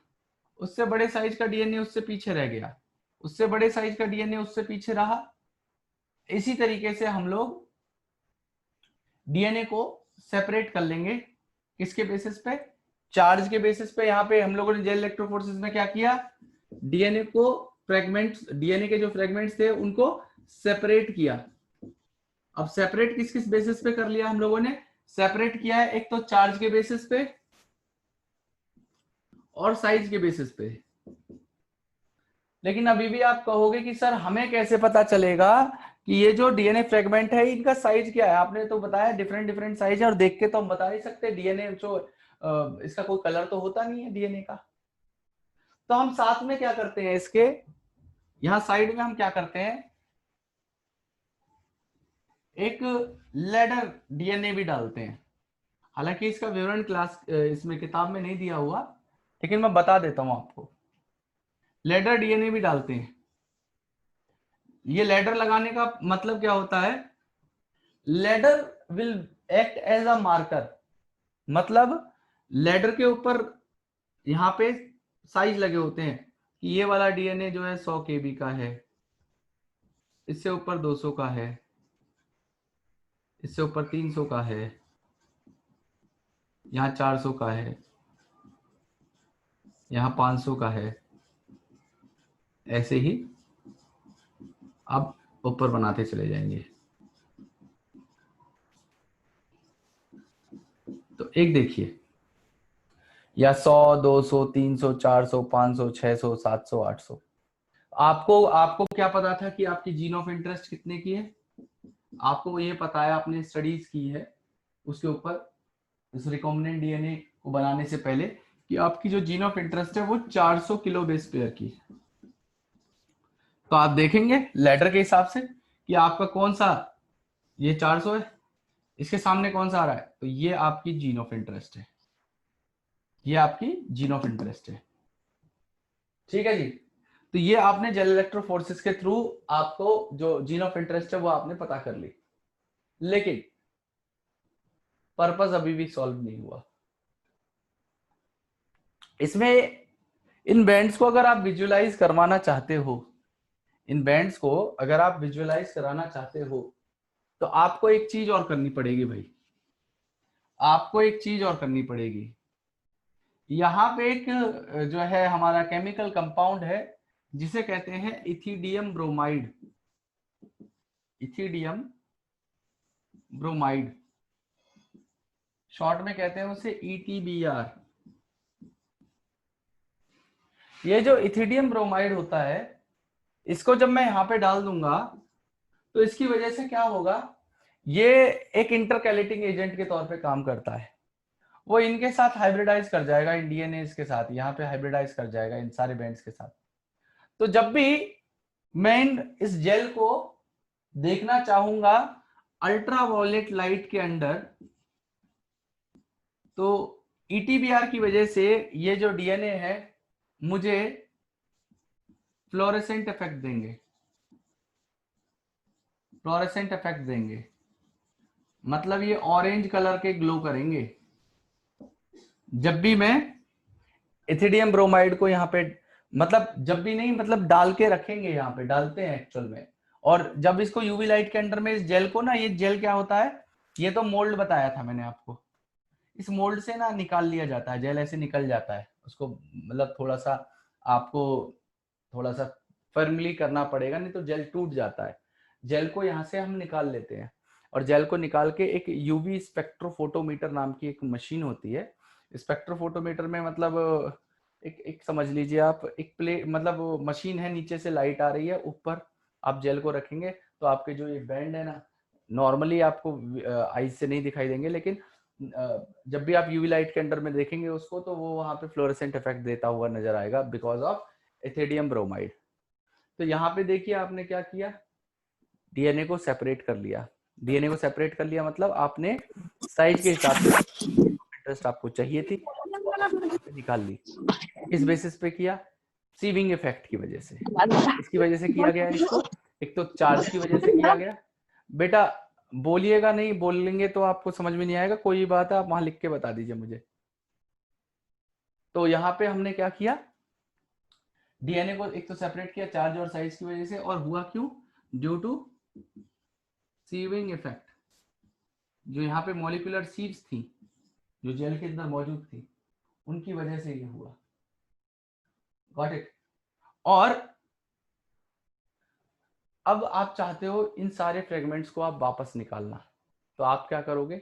उससे बड़े साइज का डीएनए उससे पीछे रह गया, उससे बड़े साइज का डीएनए उससे पीछे रहा। इसी तरीके से हम लोग डीएनए को सेपरेट कर लेंगे, किसके बेसिस पे, चार्ज के बेसिस पे। यहाँ पे हम लोगों ने जेल इलेक्ट्रोफोरेसिस में क्या किया, डीएनए को फ्रेगमेंट्स, डीएनए के जो फ्रेगमेंट्स थे उनको सेपरेट किया। अब सेपरेट किस किस बेसिस पे कर लिया हम लोगों ने, सेपरेट किया है एक तो चार्ज के बेसिस पे और साइज के बेसिस पे। लेकिन अभी भी आप कहोगे कि सर हमें कैसे पता चलेगा कि ये जो डीएनए फ्रेगमेंट है इनका साइज क्या है, आपने तो बताया डिफरेंट डिफरेंट साइज है, और देख के तो हम बता नहीं सकते डीएनए जो इसका कोई कलर तो होता नहीं है डीएनए का। तो हम साथ में क्या करते हैं, इसके यहां साइड में हम क्या करते हैं, एक लेडर डीएनए भी डालते हैं। हालांकि इसका विवरण क्लास इसमें किताब में नहीं दिया हुआ, लेकिन मैं बता देता हूं आपको। लेडर डीएनए भी डालते हैं। ये लेडर लगाने का मतलब क्या होता है, ladder will act as a marker. मतलब लेडर के ऊपर यहाँ पे साइज लगे होते हैं कि ये वाला डीएनए जो है 100 केबी का है, इससे ऊपर 200 का है, इससे ऊपर 300 का है, यहाँ 400 का है, यहाँ 500 का है, ऐसे ही आप ऊपर बनाते चले जाएंगे। तो एक देखिए, या 100, 200, 300, 400, 500, 600, 700, 800। आपको आपको क्या पता था कि आपकी जीन ऑफ इंटरेस्ट कितने की है, आपको ये पता है, आपने स्टडीज की है उसके ऊपर, इस रिकॉम्बिनेंट डीएनए को बनाने से पहले, कि आपकी जो जीन ऑफ इंटरेस्ट है वो 400 किलो बेस पेयर की है। तो आप देखेंगे लेडर के हिसाब से कि आपका कौन सा, ये 400 है, इसके सामने कौन सा आ रहा है, तो ये आपकी जीन ऑफ इंटरेस्ट है, ये आपकी जीन ऑफ इंटरेस्ट है। ठीक है जी, तो ये आपने जेल इलेक्ट्रोफोरेसिस के थ्रू आपको जो जीन ऑफ इंटरेस्ट है वो आपने पता कर ली। लेकिन पर्पस अभी भी सॉल्व नहीं हुआ। इसमें इन बैंड्स को अगर आप विजुअलाइज करवाना चाहते हो, इन बैंड्स को अगर आप विजुअलाइज कराना चाहते हो तो आपको एक चीज और करनी पड़ेगी भाई, आपको एक चीज और करनी पड़ेगी। यहाँ पे एक जो है हमारा केमिकल कंपाउंड है जिसे कहते हैं ethidium bromide, ethidium bromide, short में कहते हैं उसे ETBr। ये जो इथिडियम ब्रोमाइड होता है, इसको जब मैं यहाँ पे डाल दूंगा तो इसकी वजह से क्या होगा, ये एक इंटरकैलेटिंग एजेंट के तौर पे काम करता है। वो इनके साथ हाइब्रिडाइज कर जाएगा, इन डीएनए के साथ यहाँ पे हाइब्रिडाइज कर जाएगा इन सारे बैंड्स के साथ। तो जब भी मैं इस जेल को देखना चाहूंगा अल्ट्रावायलेट लाइट के अंडर, तो ETBr की वजह से ये जो डीएनए है मुझे फ्लोरेसेंट इफेक्ट देंगे, फ्लोरेसेंट इफेक्ट देंगे, मतलब ये ऑरेंज कलर के ग्लो करेंगे जब भी मैं इथिडियम ब्रोमाइड को यहाँ पे, मतलब जब भी नहीं, मतलब डाल के रखेंगे, यहाँ पे डालते हैं एक्चुअल में। और जब इसको यूवी लाइट के अंडर में इस जेल को ना, ये जेल क्या होता है, ये तो मोल्ड बताया था मैंने आपको, इस मोल्ड से ना निकाल लिया जाता है, जेल ऐसे निकल जाता है उसको, मतलब थोड़ा सा आपको थोड़ा सा फर्मली करना पड़ेगा, नहीं तो जेल टूट जाता है। जेल को यहाँ से हम निकाल लेते हैं और जेल को निकाल के एक यूवी स्पेक्ट्रोफोटोमीटर नाम की एक मशीन होती है। स्पेक्ट्रोफोटोमीटर में मतलब एक समझ लीजिए आप, एक प्ले मतलब मशीन है, नीचे से लाइट आ रही है, ऊपर आप जेल को रखेंगे तो आपके जो ये बैंड है ना, नॉर्मली आपको आईज से नहीं दिखाई देंगे, लेकिन जब भी आप यूवी लाइट के अंडर में देखेंगे उसको तो वो वहां पे फ्लोरेसेंट इफेक्ट देता हुआ नजर आएगा बिकॉज ऑफ इथिडियम ब्रोमाइड। तो यहाँ पे देखिए आपने क्या किया, डीएनए को सेपरेट कर लिया, डीएनए को सेपरेट कर लिया मतलब आपने साइज के हिसाब से इंटरेस्ट आपको चाहिए थी निकाल ली। किस बेसिस पे किया, सीविंग इफेक्ट की वजह से, इसकी वजह से किया गया इसको, एक तो चार्ज की वजह से किया गया। बेटा बोलिएगा नहीं, बोलेंगे तो आपको समझ में नहीं आएगा, कोई बात है आप वहां लिख के बता दीजिए मुझे। तो यहाँ पे हमने क्या किया, डीएनए को एक तो सेपरेट किया चार्ज और साइज की वजह से, और हुआ क्यों, ड्यू टू सीविंग इफेक्ट। जो यहाँ पे मॉलिक्यूलर सीव्स थी जो जेल के अंदर मौजूद थी, उनकी वजह से ये हुआ। Got it. और अब आप चाहते हो इन सारे फ्रेगमेंट्स को आप वापस निकालना, तो आप क्या करोगे,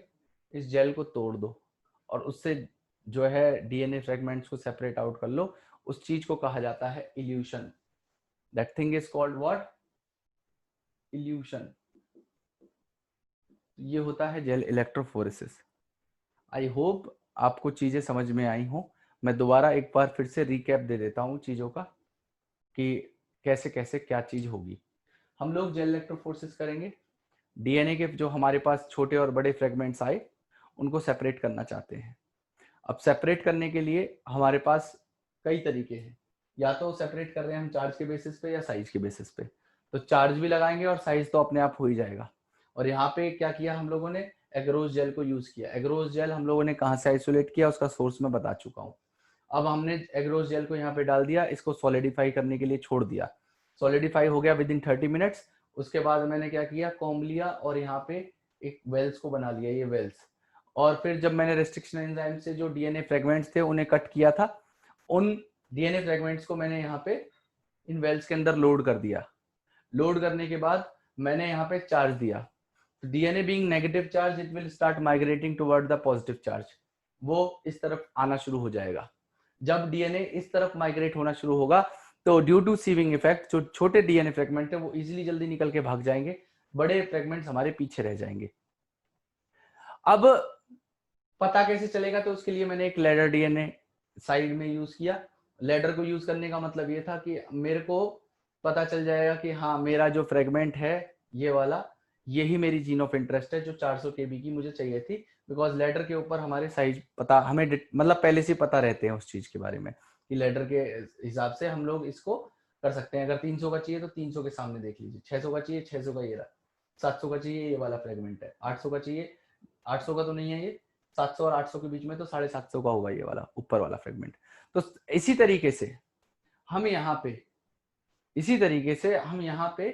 इस जेल को तोड़ दो और उससे जो है डीएनए फ्रेगमेंट्स को सेपरेट आउट कर लो। उस चीज को कहा जाता है evolution. That thing is called what, evolution. ये होता है जेल इलेक्ट्रोफोरेसिस। आई होप आपको चीजें समझ में आई हो। मैं दोबारा एक बार फिर से रिकैप दे देता हूँ चीजों का कि कैसे कैसे क्या चीज होगी। हम लोग जेल इलेक्ट्रोफोरेसिस करेंगे, डीएनए के जो हमारे पास छोटे और बड़े फ्रेगमेंट्स आए उनको सेपरेट करना चाहते हैं। अब सेपरेट करने के लिए हमारे पास कई तरीके हैं, या तो सेपरेट कर रहे हैं हम चार्ज के बेसिस पे या साइज के बेसिस पे, तो चार्ज भी लगाएंगे और साइज तो अपने आप हो ही जाएगा। और यहाँ पे क्या किया हम लोगों ने, एग्रोस जेल को यूज किया। एग्रोस जेल हम लोगों ने कहाँ से आइसोलेट किया उसका सोर्स मैं बता चुका हूँ। अब हमने एग्रोस जेल को यहाँ पे डाल दिया, इसको सॉलिडिफाई करने के लिए छोड़ दिया, सॉलिडिफाई हो गया विद इन 30 मिनट्स। उसके बाद मैंने क्या किया, कॉम्ब लिया और यहाँ पे एक वेल्स को बना लिया, ये वेल्स। और फिर जब मैंने रेस्ट्रिक्शन एंजाइम से जो डीएनए फ्रेगमेंट्स थे उन्हें कट किया था, उन डीएनए फ्रेगमेंट्स को मैंने यहाँ पे इन वेल्स के अंदर लोड कर दिया। लोड करने के बाद मैंने यहाँ पे चार्ज दिया, तो DNA being negative charge it will start migrating toward the positive charge, वो इस तरफ आना शुरू हो जाएगा। जब डीएनए इस तरफ माइग्रेट होना शुरू होगा तो ड्यू टू सीविंग इफेक्ट जो छोटे डीएनए फ्रेगमेंट है वो इजीली जल्दी निकल के भाग जाएंगे, बड़े फ्रेगमेंट्स हमारे पीछे रह जाएंगे। अब पता कैसे चलेगा, तो उसके लिए मैंने एक लैडर डीएनए साइड में यूज किया। लैडर को यूज करने का मतलब ये था कि मेरे को पता चल जाएगा कि हाँ मेरा जो फ्रेगमेंट है ये वाला, यही मेरी जीन ऑफ इंटरेस्ट है जो 400 kb की मुझे चाहिए थी। बिकॉज लैडर के ऊपर हमारे साइज पता हमें मतलब पहले से पता रहते हैं उस चीज के बारे में कि लैडर के हिसाब से हम लोग इसको कर सकते हैं। अगर 300 का चाहिए तो 300 के सामने देख लीजिए, 600 का चाहिए 600 का ये रहा, 700 का चाहिए ये वाला फ्रेगमेंट है, 800 का चाहिए, 800 का तो नहीं है ये, 700 और 800 के बीच में तो 750 का होगा ये वाला ऊपर वाला फ्रेगमेंट। तो इसी तरीके से हम यहाँ पे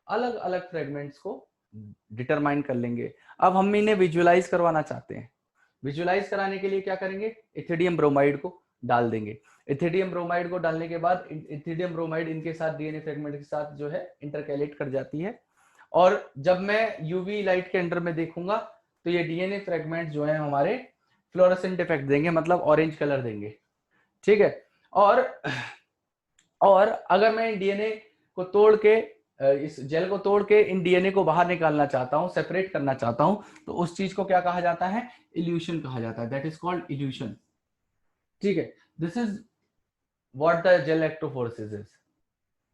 अलग अलग फ्रेगमेंट्स को डिटरमाइन कर लेंगे। अब हम इन्हें विजुअलाइज करवाना चाहते हैं। विजुअलाइज कराने के लिए क्या करेंगे, इथिडियम ब्रोमाइड को डाल देंगे। इथिडियम ब्रोमाइड को डालने के बाद इथिडियम ब्रोमाइड इनके साथ डीएनए फ्रेगमेंट के साथ जो है इंटरकैलेट कर जाती है, और जब मैं यूवी लाइट के अंडर में देखूंगा तो ये डीएनए फ्रेगमेंट जो है हमारे फ्लोरोसेंट इफेक्ट देंगे, मतलब ऑरेंज कलर देंगे, ठीक है। और अगर मैं डीएनए को तोड़ के, इस जेल को तोड़ के इन डीएनए को बाहर निकालना चाहता हूं, सेपरेट करना चाहता हूं, तो उस चीज को क्या कहा जाता है? इल्यूशन कहा जाता है। दैट इज कॉल्ड इल्यूशन, ठीक है। This is what the gel electrophoresis is,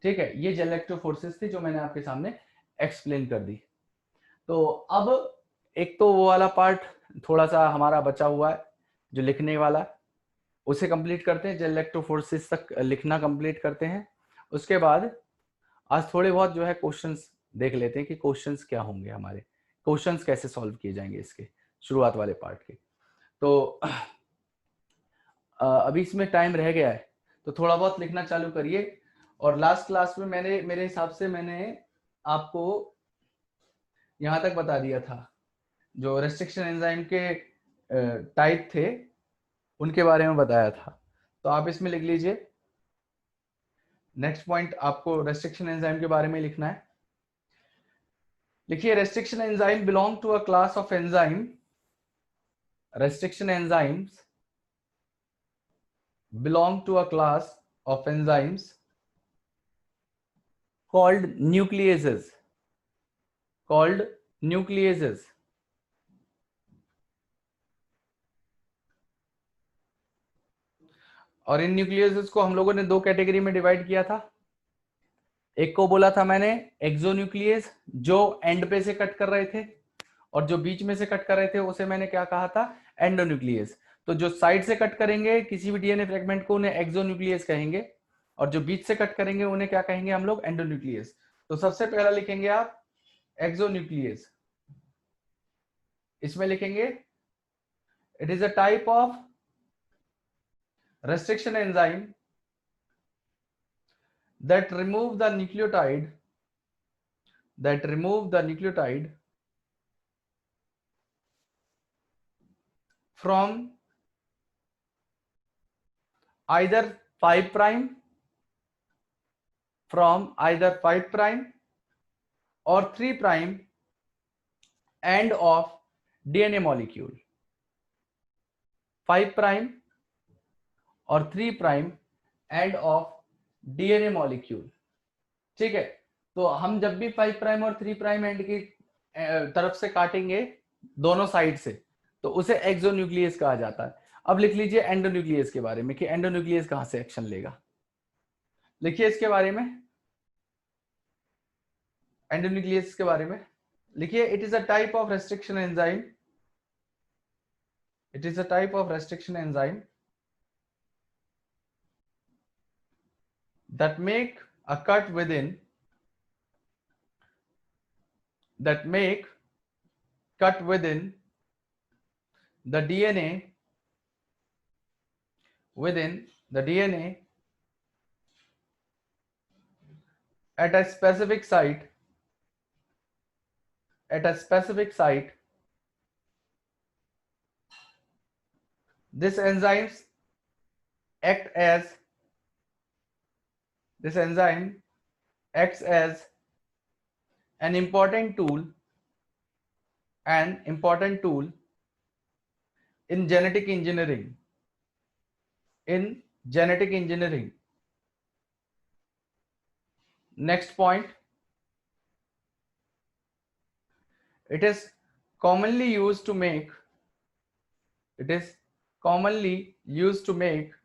ठीक है। ये जेल इलेक्ट्रोफोरेसिस थी जो मैंने आपके सामने एक्सप्लेन कर दी। तो अब एक तो वो वाला पार्ट थोड़ा सा हमारा बचा हुआ है जो लिखने वाला, उसे कंप्लीट करते हैं, जेल इलेक्ट्रोफोरेसिस तक लिखना कंप्लीट करते हैं। उसके बाद आज थोड़े बहुत जो है क्वेश्चंस देख लेते हैं कि क्वेश्चंस क्या होंगे, हमारे क्वेश्चंस कैसे सॉल्व किए जाएंगे इसके शुरुआत वाले पार्ट के। तो अभी इसमें टाइम रह गया है तो थोड़ा बहुत लिखना चालू करिए। और लास्ट क्लास में मैंने, मेरे हिसाब से मैंने आपको यहां तक बता दिया था, जो रेस्ट्रिक्शन एंजाइम के टाइप थे उनके बारे में बताया था। तो आप इसमें लिख लीजिए, नेक्स्ट पॉइंट आपको रेस्ट्रिक्शन एंजाइम के बारे में लिखना है। लिखिए, restriction enzyme belong to a class of enzyme, restriction enzymes belong to a class of enzymes called nucleases, called nucleases. और इन न्यूक्लियसेस को हम लोगों ने दो कैटेगरी में डिवाइड किया था। एक को बोला था मैंने एक्सोन्यूक्लियस, जो एंड पे से कट कर रहे थे, और जो बीच में से कट कर रहे थे उसे मैंने क्या कहा था? एंडोन्यूक्लियस। तो जो साइड से कट करेंगे किसी भी डीएनए फ्रेगमेंट को उन्हें एक्सोन्यूक्लियस कहेंगे, और जो बीच से कट करेंगे उन्हें क्या कहेंगे हम लोग? एंडोन्यूक्लियस। तो सबसे पहला लिखेंगे आप एक्सोन्यूक्लियस। इसमें लिखेंगे it is a type of restriction enzyme that remove the nucleotide, from either 5 prime, or 3 prime end of DNA molecule, 5 prime और 3 prime end of DNA molecule, ठीक है। तो हम जब भी 5 प्राइम और 3 प्राइम एंड की तरफ से काटेंगे दोनों साइड से, तो उसे एक्सोन्यूक्लियस कहा जाता है। अब लिख लीजिए एंडोन्यूक्लियस के बारे में कि एंडोन्यूक्लियस कहां से एक्शन लेगा। लिखिए इसके बारे में, एंडोन्यूक्लियस के बारे में लिखिए, it is a type of restriction enzyme, it is a type of restriction enzyme that make a cut within, that make cut within the DNA, within the DNA at a specific site, at a specific site. This enzymes act as, this enzyme acts as an important tool, an important tool in genetic engineering, in genetic engineering. Next point, it is commonly used to make, it is commonly used to make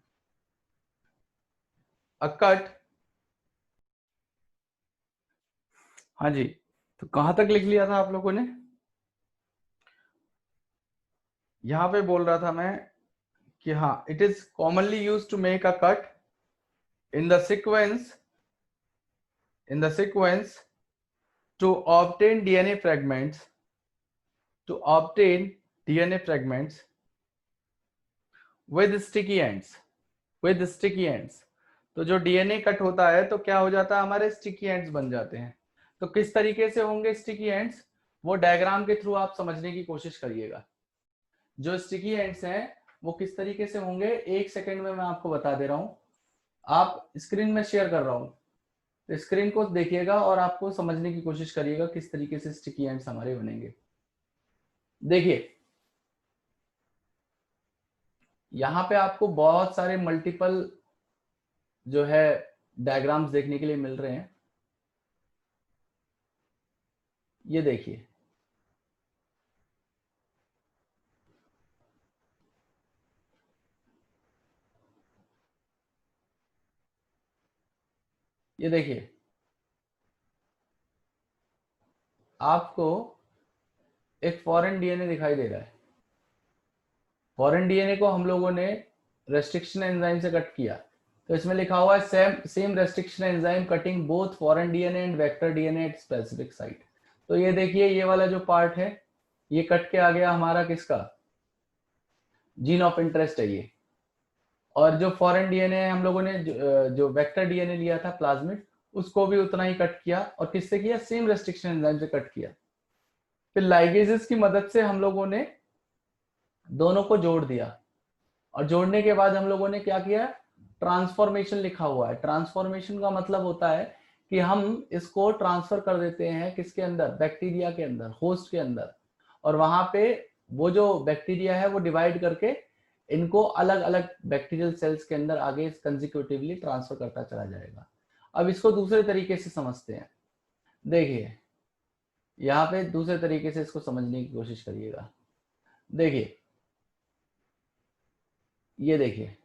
a cut. हाँ जी, तो कहां तक लिख लिया था आप लोगों ने? यहां पे बोल रहा था मैं कि हाँ, it is commonly use to make a cut in the sequence, in the sequence to obtain DNA fragments, to obtain DNA fragments with sticky ends, with sticky ends. तो जो डीएनए कट होता है तो क्या हो जाता है? हमारे स्टिकी एंड्स बन जाते हैं। तो किस तरीके से होंगे स्टिकी एंड्स, वो डायग्राम के थ्रू आप समझने की कोशिश करिएगा। जो स्टिकी एंड्स हैं वो किस तरीके से होंगे, 1 सेकंड में मैं आपको बता दे रहा हूँ। आप स्क्रीन में शेयर कर रहा हूँ, तो स्क्रीन को देखिएगा और आपको समझने की कोशिश करिएगा किस तरीके से स्टिकी एंड्स हमारे बनेंगे। देखिए यहाँ पे आपको बहुत सारे मल्टीपल जो है डायग्राम्स देखने के लिए मिल रहे हैं। ये देखिए, ये देखिए आपको एक फॉरेन डीएनए दिखाई दे रहा है। फॉरेन डीएनए को हम लोगों ने रेस्ट्रिक्शन एंजाइम से कट किया, तो इसमें लिखा हुआ है same restriction enzyme cutting both foreign DNA and vector DNA at specific site. तो ये देखिए ये वाला जो पार्ट है ये कट के आ गया हमारा किसका, जीन ऑफ इंटरेस्ट है ये। और जो फॉरेन डीएनए हम लोगों ने जो वेक्टर डीएनए लिया था प्लाज्मिड, उसको भी उतना ही कट किया। और किससे किया, सेम रेस्ट्रिक्शन एंजाइम से कट किया। फिर लाइगेजेस की मदद से हम लोगों ने दोनों को जोड़ दिया, और जोड़ने के बाद हम लोगों ने क्या किया, ट्रांसफॉर्मेशन लिखा हुआ है। ट्रांसफॉर्मेशन का मतलब होता है कि हम इसको ट्रांसफर कर देते हैं किसके अंदर, बैक्टीरिया के अंदर, होस्ट के अंदर। और वहां पे वो जो बैक्टीरिया है वो डिवाइड करके इनको अलग अलग बैक्टीरियल सेल्स के अंदर आगे कंजिक्यूटिवली ट्रांसफर करता चला जाएगा। अब इसको दूसरे तरीके से समझते हैं। देखिए यहाँ पे दूसरे तरीके से इसको समझने की कोशिश करिएगा। देखिए ये देखिए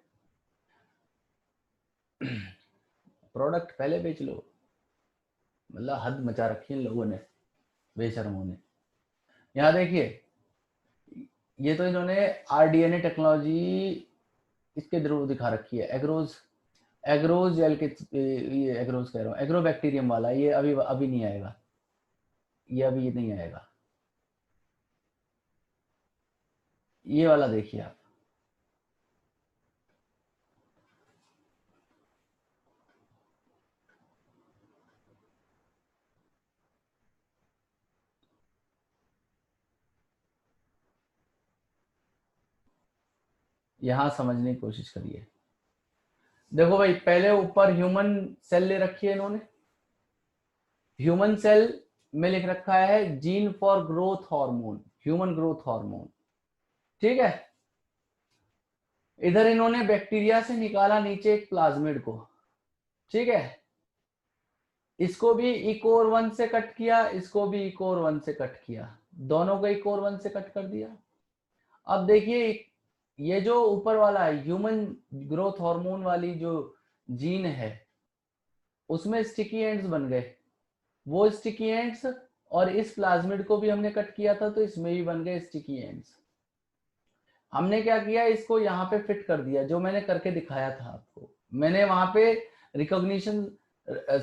प्रोडक्ट पहले बेच लो, मतलब हद मचा रखी है इन लोगों ने, बेशर्मों ने। यहाँ देखिए ये तो इन्होंने आरडीएनए टेक्नोलॉजी इसके थ्रू दिखा रखी है, एग्रोज एग्रोज जेल के, ये एग्रोज कह रहा हूँ, एग्रोबैक्टीरियम वाला। ये अभी अभी नहीं आएगा, ये अभी नहीं आएगा। ये वाला देखिए आप, यहाँ समझने की कोशिश करिए। देखो भाई पहले ऊपर ह्यूमन सेल ले रखी है इन्होंने, ह्यूमन सेल में लिख रखा है gene for growth hormone, human growth hormone, ठीक है। इधर इन्होंने बैक्टीरिया से निकाला नीचे एक प्लाज्मिड को, ठीक है। इसको भी इकोर 1 से कट किया, इसको भी इकोर 1 से कट किया, दोनों को इकोर 1 से कट कर दिया। अब देखिए ये जो ऊपर वाला है ह्यूमन ग्रोथ हार्मोन वाली जो जीन है, उसमें स्टिकी एंड्स बन गए। वो स्टिकी एंड्स और इस प्लाज्मिड को भी हमने कट किया था, तो इसमें भी बन गए स्टिकी एंड्स। हमने क्या किया, इसको यहाँ पे फिट कर दिया, जो मैंने करके दिखाया था आपको। मैंने वहां पे रिकॉग्निशन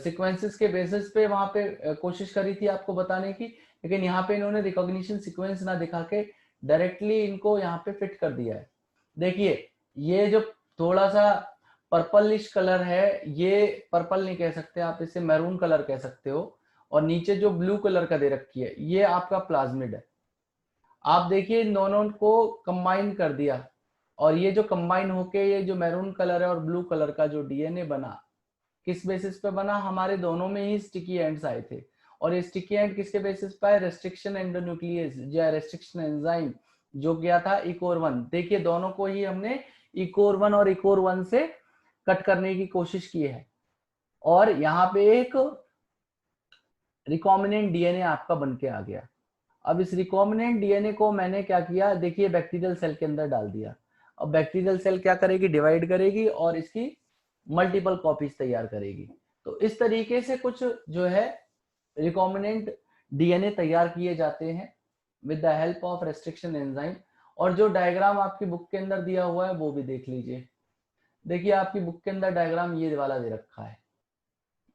सीक्वेंसेस के बेसिस पे वहां पे कोशिश करी थी आपको बताने की, लेकिन यहाँ पे इन्होंने रिकॉग्निशन सीक्वेंस ना दिखा के डायरेक्टली इनको यहाँ पे फिट कर दिया है। देखिए ये जो थोड़ा सा पर्पलिश कलर है, ये पर्पल नहीं कह सकते आप, इसे मैरून कलर कह सकते हो। और नीचे जो ब्लू कलर का दे रखी है ये आपका प्लाज्मिड है। आप देखिए इन दोनों को कंबाइन कर दिया, और ये जो कंबाइन होके ये जो मैरून कलर है और ब्लू कलर का जो डीएनए बना, किस बेसिस पे बना, हमारे दोनों में ही स्टिकी एंड्स आए थे। और ये स्टिकी एंड किसके बेसिस पे है, रेस्ट्रिक्शन एंडोन्यूक्लियस या रेस्ट्रिक्शन एंजाइम जो गया था इकोर 1। देखिए दोनों को ही हमने इकोर 1 और इकोर 1 से कट करने की कोशिश की है, और यहाँ पे एक रिकॉम्बिनेंट डीएनए आपका बन के आ गया। अब इस रिकॉम्बिनेंट डीएनए को मैंने क्या किया, देखिए बैक्टीरियल सेल के अंदर डाल दिया। अब बैक्टीरियल सेल क्या करेगी, डिवाइड करेगी और इसकी मल्टीपल कॉपीज तैयार करेगी। तो इस तरीके से कुछ जो है रिकॉम्बिनेंट डीएनए तैयार किए जाते हैं with the help of restriction enzyme. और जो डायग्राम आपकी बुक के अंदर दिया हुआ है वो भी देख लीजिए। देखिए आपकी बुक के अंदर डायग्राम ये वाला दे रखा है,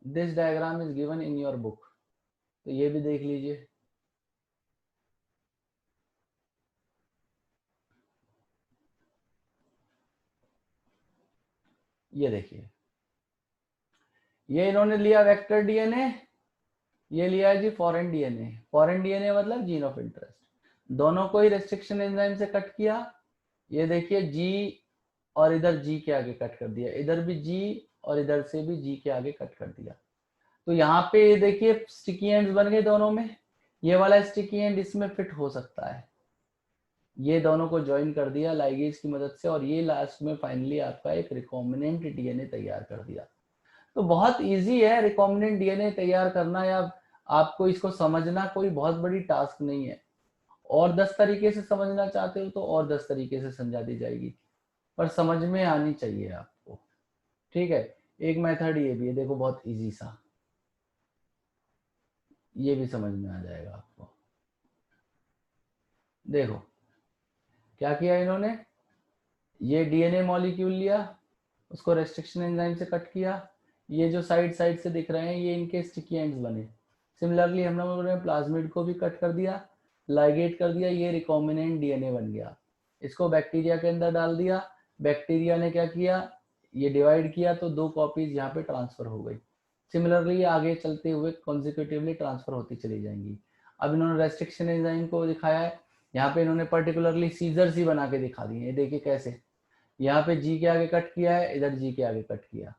this diagram is given in your book, तो ये भी देख लीजिए। ये देखिए ये इन्होंने लिया वेक्टर डीएनए, ये लिया है जी फॉरेन डीएनए। फॉरेन डीएनए मतलब जीन ऑफ इंटरेस्ट। दोनों को ही रेस्ट्रिक्शन एंजाइम से कट किया, ये देखिए जी और इधर जी के आगे कट कर दिया, इधर भी जी और इधर से भी जी के आगे कट कर दिया। तो यहाँ पे देखिए स्टिकी एंड्स बन गए दोनों में, ये वाला स्टिकी एंड इसमें फिट हो सकता है, ये दोनों को ज्वाइन कर दिया लाइगेज की मदद से, और ये लास्ट में फाइनली आपका एक रिकॉम्बिनेंट डीएनए तैयार कर दिया। तो बहुत इजी है रिकॉम्बिनेंट डीएनए तैयार करना, या आपको इसको समझना कोई बहुत बड़ी टास्क नहीं है। और 10 तरीके से समझना चाहते हो तो और 10 तरीके से समझा दी जाएगी, पर समझ में आनी चाहिए आपको, ठीक है। एक मेथड ये भी है, देखो बहुत इजी सा, ये भी समझ में आ जाएगा आपको। देखो क्या किया इन्होंने, ये डीएनए मॉलिक्यूल लिया, उसको रेस्ट्रिक्शन एंजाइम से कट किया, ये जो साइड साइड से दिख रहे हैं ये इनके स्टिकी एंड्स बने। सिमिलरली हम लोगों ने प्लाज्मिड को भी कट कर दिया, लाइगेट कर दिया, ये रिकॉम्बिनेंट डीएनए बन गया। इसको बैक्टीरिया के अंदर डाल दिया, बैक्टीरिया ने क्या किया, ये डिवाइड किया तो 2 कॉपीज यहाँ पे ट्रांसफर हो गई। सिमिलरली आगे चलते हुए कॉन्सिक्यूटिवली ट्रांसफर होती चली जाएंगी। अब इन्होंने रेस्ट्रिक्शन एंजाइम को दिखाया है, यहाँ पे इन्होंने पर्टिकुलरली सीजर्स ही बना के दिखा दिए, देखिए कैसे, यहाँ पे जी के आगे कट किया है, इधर जी के आगे कट किया,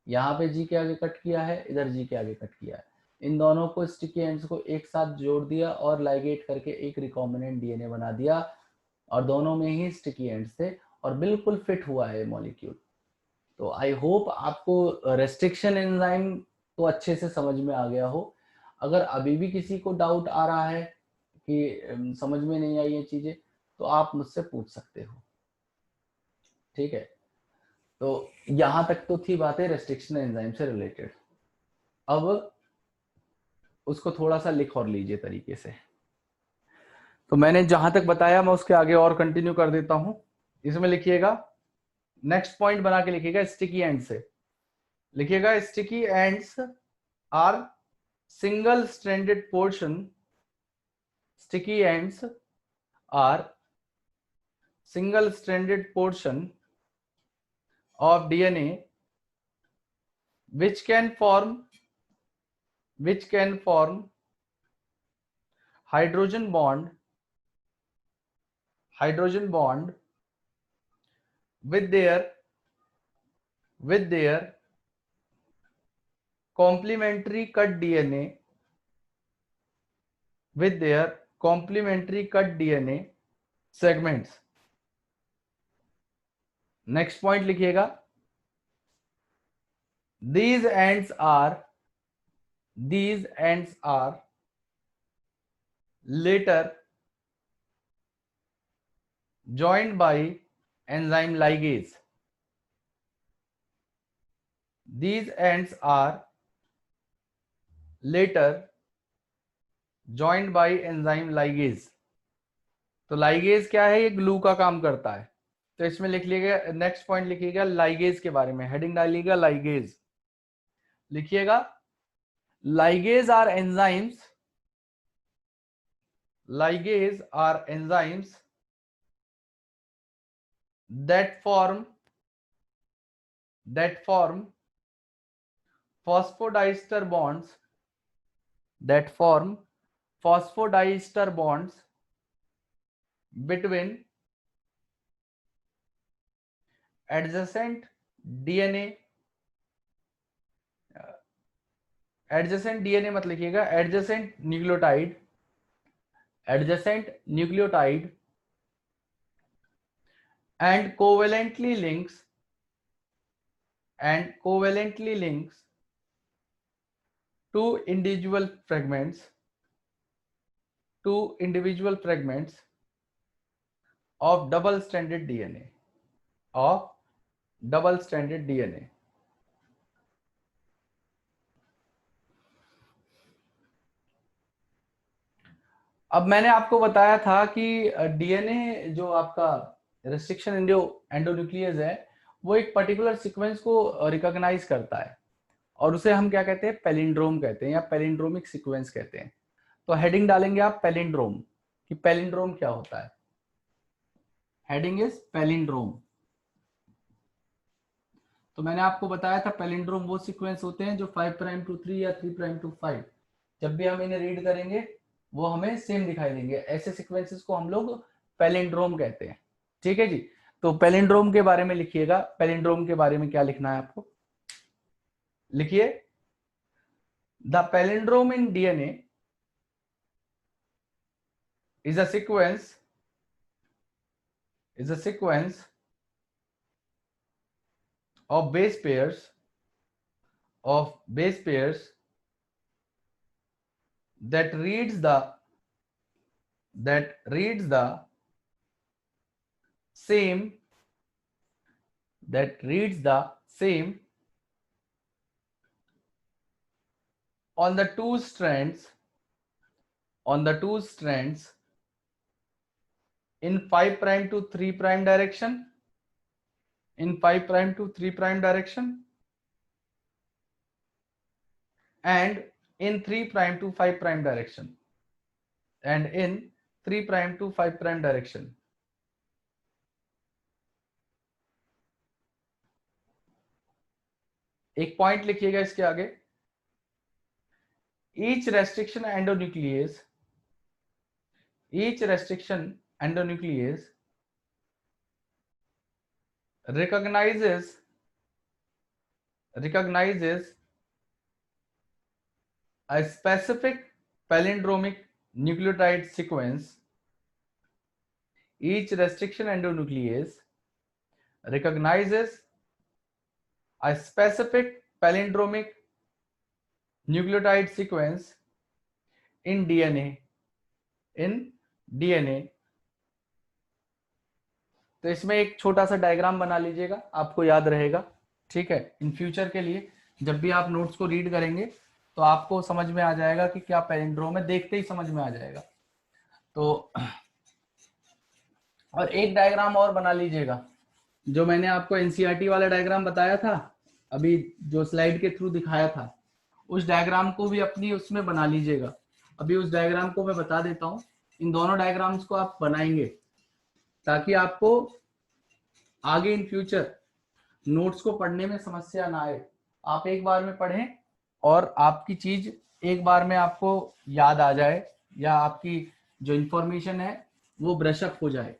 यहाँ पे जी के आगे कट किया है, इधर जी के आगे कट किया है। इन दोनों को स्टिकी एंड्स को एक साथ जोड़ दिया और लाइगेट करके एक रिकॉम्बिनेंट डीएनए बना दिया, और दोनों में ही स्टिकी एंड्स थे और बिल्कुल फिट हुआ है मॉलिक्यूल। तो आई होप आपको रेस्ट्रिक्शन एंजाइम तो अच्छे से समझ में आ गया हो। अगर अभी भी किसी को डाउट आ रहा है कि समझ में नहीं आई ये चीजें, तो आप मुझसे पूछ सकते हो, ठीक है। तो यहां तक तो थी बातें रेस्ट्रिक्शन एंजाइम से रिलेटेड। अब उसको थोड़ा सा लिख और लीजिए तरीके से। तो मैंने जहां तक बताया मैं उसके आगे और कंटिन्यू कर देता हूं। इसमें लिखिएगा, नेक्स्ट पॉइंट बना के लिखिएगा स्टिकी एंड से, लिखिएगा sticky ends are single stranded portion, sticky ends are single stranded portion of DNA which can form hydrogen bond with their complementary cut DNA segments। Next point लिखिएगा, these ends are later joined by enzyme ligase। These ends are later joined by enzyme ligase। तो ligase क्या है, ये glue का काम करता है। तो इसमें लिख लीजिएगा, नेक्स्ट पॉइंट लिखिएगा लाइगेज के बारे में, हेडिंग डालिएगा लाइगेज, लिखिएगा ligase are enzymes that form phosphodiester bonds between adjacent DNA मत लिखिएगा, adjacent nucleotide and covalently links two individual fragments of double-stranded DNA अब मैंने आपको बताया था कि डीएनए जो आपका रेस्ट्रिक्शन एंडोन्यूक्लियस है, वो एक पर्टिकुलर सीक्वेंस को रिकॉग्नाइज करता है, और उसे हम क्या कहते हैं, पैलिंड्रोम कहते हैं या पैलिंड्रोमिक सीक्वेंस कहते हैं। तो हेडिंग डालेंगे आप पैलिंड्रोम, कि पैलिंड्रोम क्या होता है। Heading is palindrome. तो मैंने आपको बताया था पैलिंड्रोम वो सीक्वेंस होते हैं जो 5 प्राइम टू 3 या 3 प्राइम टू 5, जब भी हम इन्हें रीड करेंगे वो हमें सेम दिखाई देंगे। ऐसे सीक्वेंसेस को हम लोग पैलिंड्रोम कहते हैं। ठीक है जी। तो पैलिंड्रोम के बारे में लिखिएगा, पैलिंड्रोम के बारे में क्या लिखना है आपको, लिखिए the palindrome in DNA is a sequence of base pairs that reads the same on the two strands in 5 prime to 3 prime direction, and in 3 prime to 5 prime direction, एक पॉइंट लिखिएगा इसके आगे, each restriction endonuclease recognizes a specific palindromic nucleotide sequence. Each restriction endonuclease recognizes a specific palindromic nucleotide sequence in DNA. तो इसमें एक छोटा सा diagram बना लीजिएगा, आपको याद रहेगा, ठीक है। इन फ्यूचर के लिए जब भी आप नोट्स को रीड करेंगे तो आपको समझ में आ जाएगा कि क्या पैलिंड्रोम है, देखते ही समझ में आ जाएगा। तो और एक डायग्राम और बना लीजिएगा, जो मैंने आपको एनसीईआरटी वाला डायग्राम बताया था, अभी जो स्लाइड के थ्रू दिखाया था, उस डायग्राम को भी अपनी उसमें बना लीजिएगा। अभी उस डायग्राम को मैं बता देता हूँ, इन दोनों डायग्राम्स को आप बनाएंगे ताकि आपको आगे इन फ्यूचर नोट्स को पढ़ने में समस्या ना आए। आप एक बार में पढ़ें और आपकी चीज एक बार में आपको याद आ जाए, या आपकी जो इंफॉर्मेशन है वो ब्रशअप हो जाए।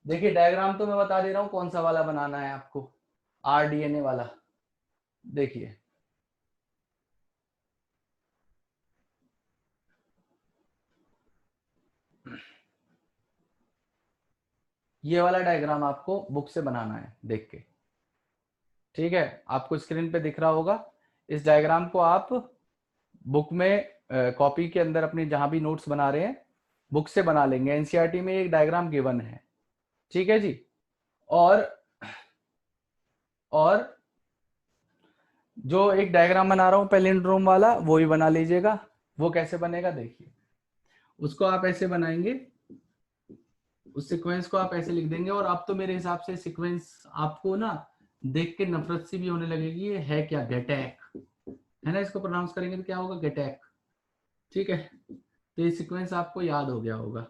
देखिए डायग्राम तो मैं बता दे रहा हूँ कौन सा वाला बनाना है आपको, आरडीएनए वाला। देखिए ये वाला डायग्राम आपको बुक से बनाना है देख के, ठीक है। आपको स्क्रीन पे दिख रहा होगा, इस डायग्राम को आप बुक में कॉपी के अंदर अपने जहां भी नोट्स बना रहे हैं बुक से बना लेंगे। एनसीईआरटी में एक डायग्राम गिवन है, ठीक है जी। और जो एक डायग्राम बना रहा हूं पैलिंड्रोम वाला, वो ही बना लीजिएगा। वो कैसे बनेगा देखिए, उसको आप ऐसे बनाएंगे, उस सीक्वेंस को आप ऐसे लिख देंगे। और अब तो मेरे हिसाब से सीक्वेंस आपको ना देख के नफरत सी भी होने लगेगी, ये है क्या, गेटैक है ना, इसको प्रोनाउंस करेंगे तो क्या होगा, गेटैक, ठीक है। तो ये सीक्वेंस आपको याद हो गया होगा,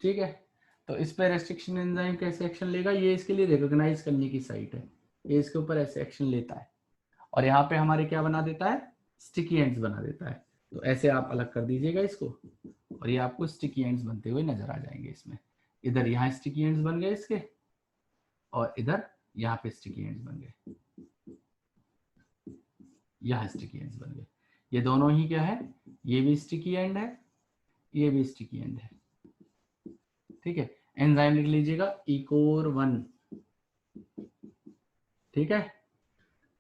ठीक है। तो इस पे रेस्ट्रिक्शन एंजाइम कैसे एक्शन लेगा, ये इसके लिए रिकॉग्नाइज करने की साइट है, ये इसके ऊपर ऐसे एक्शन लेता है और यहाँ पे हमारे क्या बना देता है, स्टिकी एंड्स बना देता है। तो ऐसे आप अलग कर दीजिएगा इसको, और ये आपको स्टिकी एंड्स बनते हुए नजर आ जाएंगे इसमें। इधर यहाँ स्टिकी एंड्स बन गए इसके, और इधर यहाँ पे स्टिकी एंड्स बन गए, यहाँ स्टिकी एंड्स बन गए। ये दोनों ही क्या है, ये भी स्टिकी एंड है, ये भी स्टिकी एंड है, ठीक है। एंजाइम लिख लीजिएगा इकोर 1, ठीक है।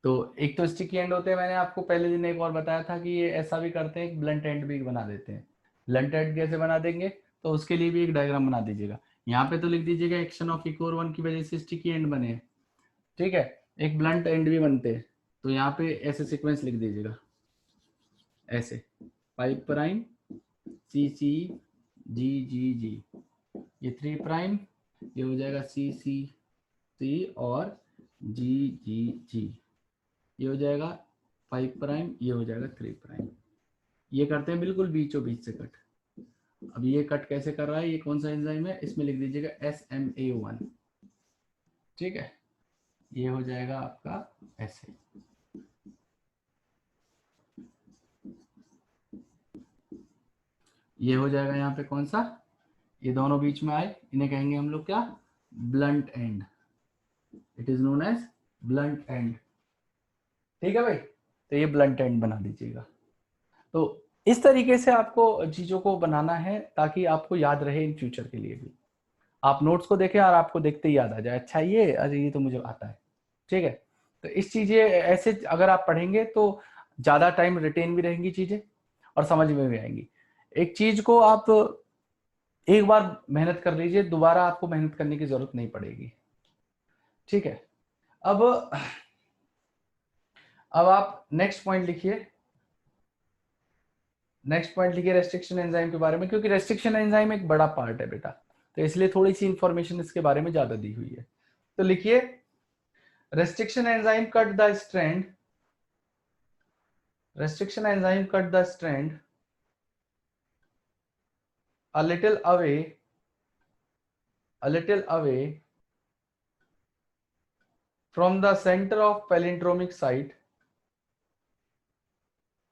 तो एक तो स्टिकी एंड होते हैं, मैंने आपको पहले दिन एक और बताया था कि ये ऐसा भी करते हैं, ब्लंट एंड भी बना देते हैं। ब्लंट एंड कैसे बना देंगे, तो उसके लिए भी एक डायग्राम बना दीजिएगा। यहाँ पे तो लिख दीजिएगा एक्शन ऑफ इकोर 1 की वजह से स्टिकी एंड बने हैं, ठीक है। एक ब्लंट एंड भी बनते हैं, तो यहाँ पे ऐसे सीक्वेंस लिख दीजिएगा, ऐसे 5 प्राइम सी सी जी जी जी, ये 3 प्राइम, ये हो जाएगा सी सी सी और जी जी जी, ये हो जाएगा 5 प्राइम, ये हो जाएगा 3 प्राइम। ये करते हैं बिल्कुल बीचों बीच से कट। अब ये कट कैसे कर रहा है, ये कौन सा एंजाइम है, इसमें लिख दीजिएगा SMA1, ठीक है। ये हो जाएगा आपका ऐसे, ये हो जाएगा यहाँ पे कौन सा, ये दोनों बीच में आए, इन्हें कहेंगे हम लोग क्या, blunt end. It is known as blunt end. ठीक है भाई, तो ये ब्लंट एंड बना दीजिएगा। तो इस तरीके से आपको चीजों को बनाना है ताकि आपको याद रहे इन फ्यूचर के लिए भी। आप नोट्स को देखें और आपको देखते ही याद आ जाए, अच्छा ये, अरे ये तो मुझे आता है। ठीक है, तो इस चीजें ऐसे अगर आप पढ़ेंगे तो ज्यादा टाइम रिटेन भी रहेंगी चीजें और समझ में भी आएंगी। एक चीज को आप एक बार मेहनत कर लीजिए, दोबारा आपको मेहनत करने की जरूरत नहीं पड़ेगी। ठीक है, अब आप नेक्स्ट पॉइंट लिखिए। नेक्स्ट पॉइंट लिखिए रेस्ट्रिक्शन एंजाइम के बारे में, क्योंकि रेस्ट्रिक्शन एंजाइम एक बड़ा पार्ट है बेटा, तो इसलिए थोड़ी सी इंफॉर्मेशन इसके बारे में ज्यादा दी हुई है। तो लिखिए restriction enzyme cut the strand. Restriction enzyme cut the strand a little away from the center of palindromic site.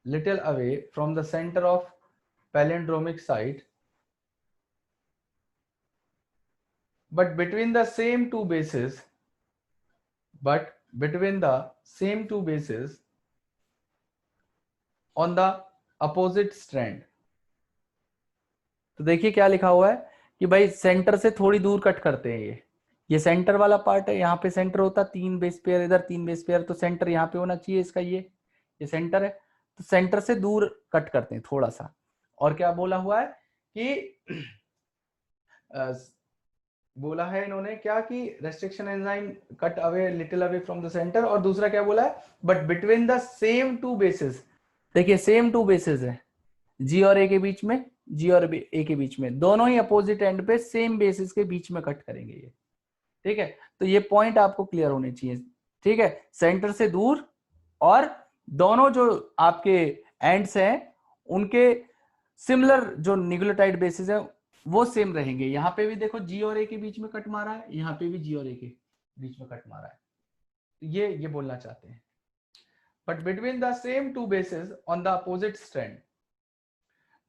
Little away from the center of palindromic site, but between the same two bases. On the opposite strand. तो देखिए क्या लिखा हुआ है कि भाई centre से थोड़ी दूर कट करते हैं। ये सेंटर वाला पार्ट है, यहाँ पे सेंटर होता है, 3 बेस पेयर इधर, 3 बेस पेयर, तो सेंटर यहाँ पे होना चाहिए इसका, ये सेंटर है। तो सेंटर से दूर कट करते हैं थोड़ा सा। और क्या बोला हुआ है कि बोला है इन्होंने क्या कि restriction enzyme cut away little away from the centre, और दूसरा क्या बोला है, but between the same two bases. देखिए सेम टू बेसिस है, जी और ए के बीच में, जी और ए के बीच में, दोनों ही अपोजिट एंड पे सेम बेसिस के बीच में कट करेंगे ये। ठीक है, तो ये पॉइंट आपको क्लियर होने चाहिए। ठीक है, सेंटर से दूर और दोनों जो आपके एंड्स हैं उनके सिमिलर जो न्यूक्लियोटाइड बेसिस है वो सेम रहेंगे। यहां पे भी देखो जी और ए के बीच में कट मारा है, यहां पे भी जी और ए के बीच में कट मारा है। ये बोलना चाहते हैं, but between the same two bases on the opposite strand.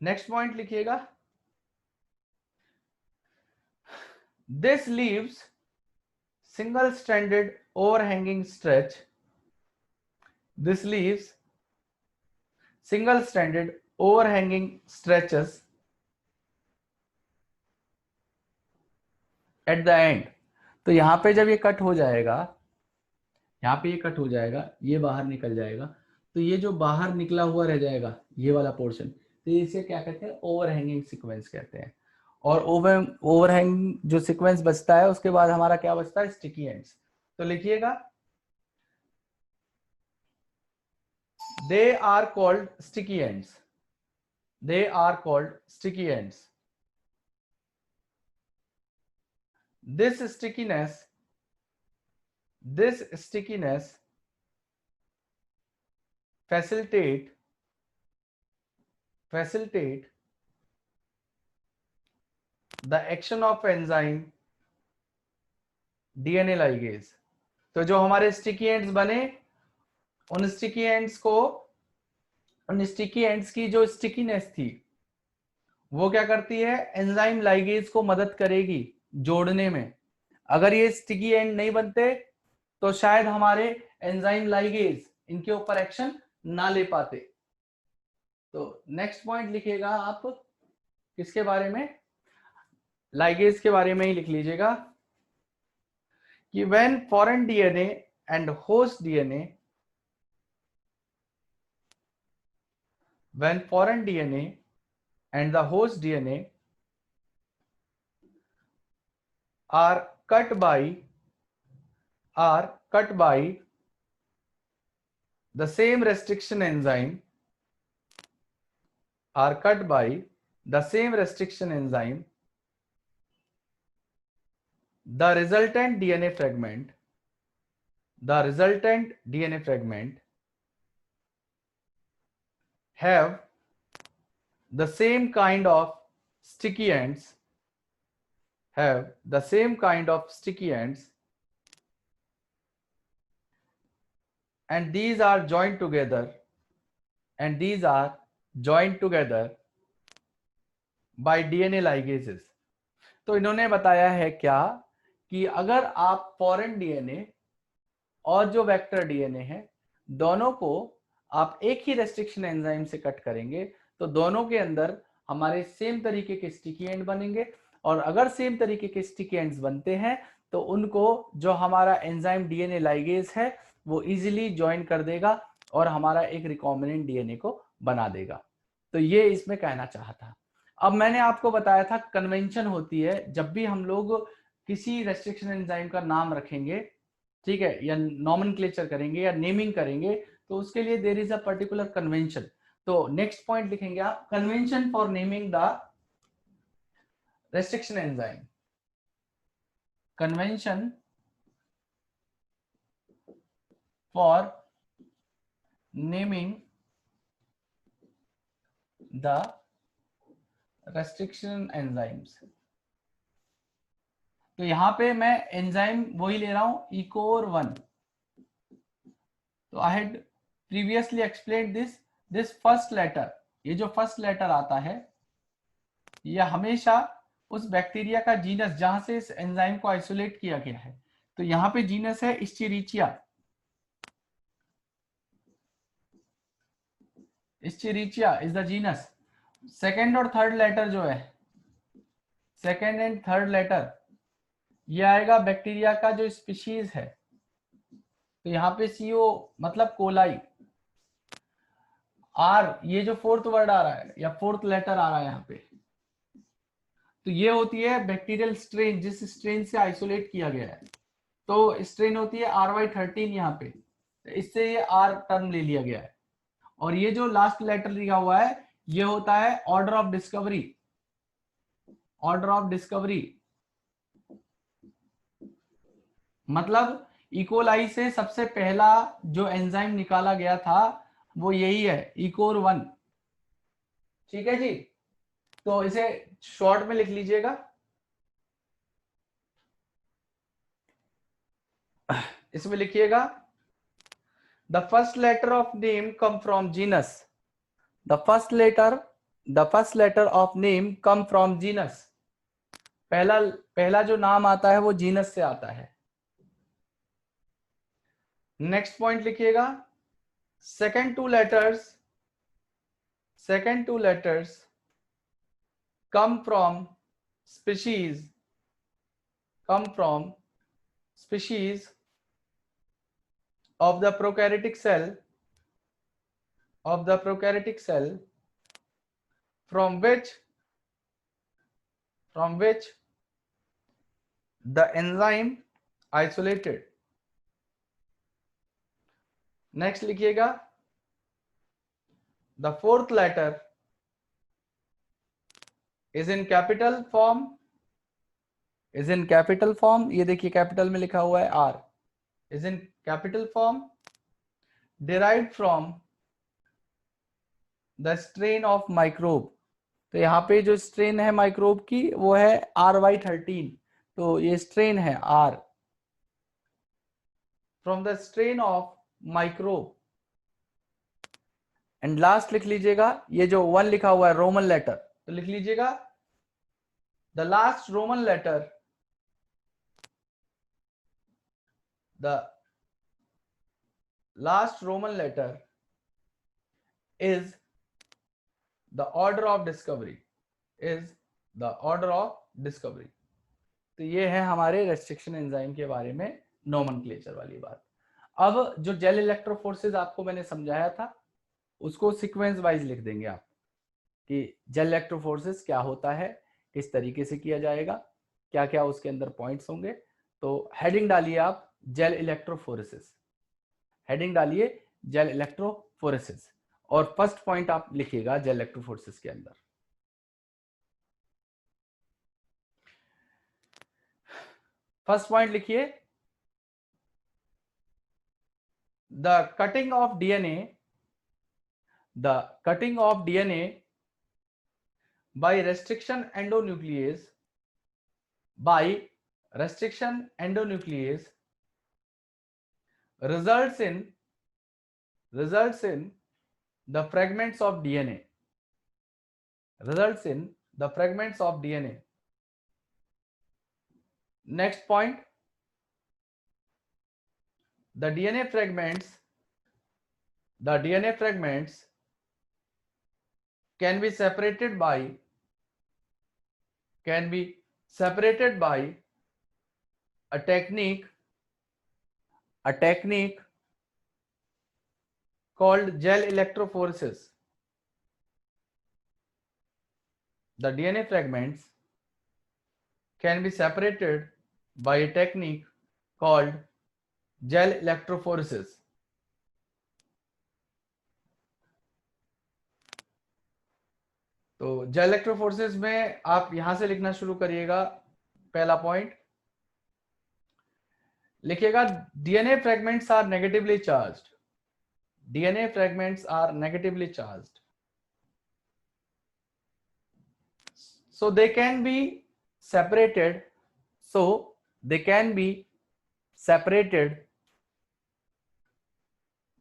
Next point लिखिएगा, this leaves single stranded overhanging stretch. This leaves single stranded overhanging stretches at the end. तो यहां पे जब ये कट हो जाएगा, यहाँ पे ये कट हो जाएगा, ये बाहर निकल जाएगा, तो ये जो बाहर निकला हुआ रह जाएगा ये वाला पोर्शन, तो इसे क्या कहते हैं, ओवरहैंगिंग सीक्वेंस कहते हैं। और ओवरहैंग जो सीक्वेंस बचता है उसके बाद हमारा क्या बचता है, स्टिकी एंड्स। तो लिखिएगा they are called sticky ends. They are called sticky ends. This stickiness facilitate the action of enzyme DNA ligase. तो जो हमारे स्टिकी एंड्स बने, उन स्टिकी एंड्स की जो स्टिकीनेस थी वो क्या करती है, एंजाइम लाइगेज को मदद करेगी जोड़ने में। अगर ये स्टिकी एंड नहीं बनते तो शायद हमारे एंजाइम लाइगेज इनके ऊपर एक्शन ना ले पाते। तो नेक्स्ट पॉइंट लिखिएगा आप किसके बारे में, लाइगेज के बारे में ही लिख लीजिएगा कि when foreign DNA and host DNA, when foreign DNA and the host DNA are cut by the same restriction enzyme, the resultant DNA fragment have the same kind of sticky ends, and these are joined together by DNA ligases. तो इन्होंने बताया है क्या कि अगर आप foreign DNA और जो वेक्टर डीएनए है दोनों को आप एक ही रेस्ट्रिक्शन एंजाइम से कट करेंगे तो दोनों के अंदर हमारे सेम तरीके के स्टिकी एंड बनेंगे, और अगर सेम तरीके के स्टिकी एंड्स बनते हैं तो उनको जो हमारा एंजाइम डीएनए लाइगेज है वो इजीली ज्वाइन कर देगा और हमारा एक रिकॉम्बिनेंट डीएनए को बना देगा। तो ये इसमें कहना चाहा था। अब मैंने आपको बताया था कन्वेंशन होती है जब भी हम लोग किसी रेस्ट्रिक्शन एंजाइम का नाम रखेंगे, ठीक है, या नॉमेनक्लेचर करेंगे या नेमिंग करेंगे तो उसके लिए there is a particular convention. तो नेक्स्ट पॉइंट लिखेंगे आप, convention for naming the restriction enzyme, convention for naming the restriction enzymes। तो यहां पे मैं एंजाइम वही ले रहा हूं इकोर 1। तो I had previously explain this first letter, ये जो फर्स्ट लेटर आता है यह हमेशा उस बैक्टीरिया का जीनस जहां से इस एंजाइम को आइसोलेट किया गया है। तो यहां पे जीनस है इस्चेरिचिया, इस्चेरिचिया इज द जीनस। सेकेंड और थर्ड लेटर जो है, सेकेंड एंड थर्ड लेटर ये आएगा बैक्टीरिया का जो स्पीशीज है। तो यहाँ पे सीओ मतलब कोलाई, आर ये जो फोर्थ वर्ड आ रहा है या फोर्थ लेटर आ रहा है यहाँ पे, तो ये होती है बैक्टीरियल स्ट्रेन जिस स्ट्रेन से आइसोलेट किया गया है। तो स्ट्रेन होती है RY13 यहाँ पे, तो इससे ये आर टर्म ले लिया गया है। और ये जो लास्ट लेटर लिखा हुआ है ये होता है order of discovery, order of discovery मतलब इकोलाई से सबसे पहला जो एंजाइम निकाला गया था वो यही है इकोर 1। ठीक है जी, तो इसे शॉर्ट में लिख लीजिएगा। इसमें लिखिएगा the first letter of name come from genus, the first letter of name come from genus. पहला जो नाम आता है वो जीनस से आता है। नेक्स्ट पॉइंट लिखिएगा second two letters come from species of the prokaryotic cell from which the enzyme isolated। Next लिखिएगा the fourth letter is in capital form, ये देखिए कैपिटल में लिखा हुआ है R, is in capital form derived from the strain of microbe। तो यहाँ पे जो स्ट्रेन है माइक्रोब की वो है RY13, तो ये स्ट्रेन है R from the strain of microbe। And last लिख लीजिएगा ये जो 1 लिखा हुआ है रोमन लेटर, तो लिख लीजिएगा the last Roman letter is the order of discovery, तो ये है हमारे रेस्ट्रिक्शन एंजाइम के बारे में नोमेनक्लेचर वाली बात। अब जो जेल इलेक्ट्रोफोर्सेस आपको मैंने समझाया था उसको सीक्वेंस वाइज लिख देंगे आप कि जेल इलेक्ट्रोफोर्सेस क्या होता है, किस तरीके से किया जाएगा, क्या क्या उसके अंदर पॉइंट्स होंगे। तो हेडिंग डालिए आप जेल इलेक्ट्रोफोरेसिस, हेडिंग डालिए जेल इलेक्ट्रोफोरेसिस और फर्स्ट पॉइंट आप लिखिएगा जेल इलेक्ट्रोफोरेसिस के अंदर। फर्स्ट पॉइंट लिखिए the cutting of DNA by restriction endonuclease results in the fragments of DNA next point, the DNA fragments can be separated by a technique called gel electrophoresis. The DNA fragments can be separated by a technique called gel electrophoresis. तो gel electrophoresis में आप यहां से लिखना शुरू करिएगा। पहला point लिखिएगा, DNA fragments are negatively charged. DNA fragments are negatively charged, so they can be separated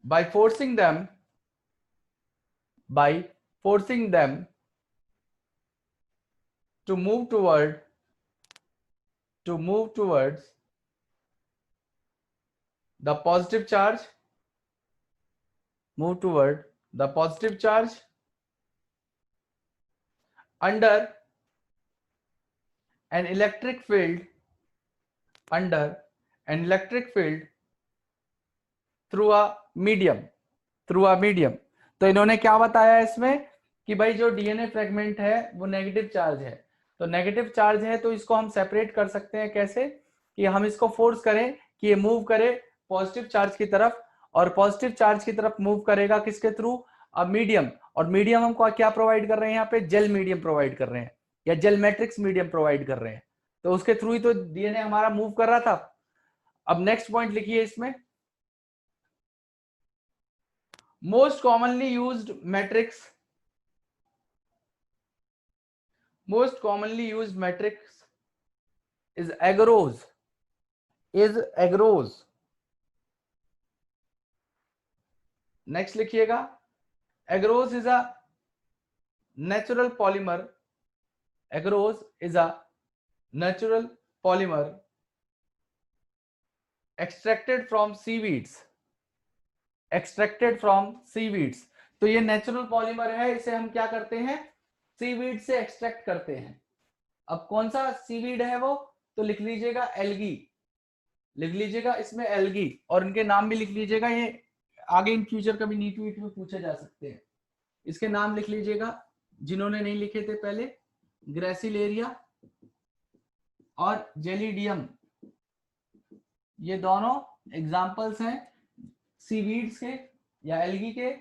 by forcing them to move towards the positive charge, under an electric field through a medium। तो इन्होंने क्या बताया इसमें कि भाई जो DNA fragment है वो नेगेटिव चार्ज है, तो नेगेटिव चार्ज है तो इसको हम सेपरेट कर सकते हैं कैसे, कि हम इसको फोर्स करें कि ये मूव करे पॉजिटिव चार्ज की तरफ, और पॉजिटिव चार्ज की तरफ मूव करेगा किसके थ्रू, अब मीडियम। और मीडियम हमको क्या प्रोवाइड कर रहे हैं, यहाँ पे जेल मीडियम प्रोवाइड कर रहे हैं या जेल मैट्रिक्स मीडियम प्रोवाइड कर रहे हैं, तो उसके थ्रू ही तो डीएनए हमारा मूव कर रहा था। अब नेक्स्ट पॉइंट लिखिए इसमें, most commonly used matrix is agarose। Next लिखिएगा, agarose is a natural polymer extracted from seaweeds। तो ये नेचुरल पॉलीमर है, इसे हम क्या करते हैं, सीवीड से एक्सट्रैक्ट करते हैं। अब कौन सा सीवीड है वो, तो लिख लीजिएगा एल्गी, इसमें एल्गी, और इनके नाम भी लिख लीजिएगा, ये आगे इन फ्यूचर कभी नीट वीट में पूछे जा सकते हैं। इसके नाम लिख लीजिएगा, जिन्होंने नहीं लिखे थे पहले, ग्रेसिलेरिया और जेलिडियम, ये दोनों एग्जाम्पल्स हैं सीवीड्स के या एल्गी के,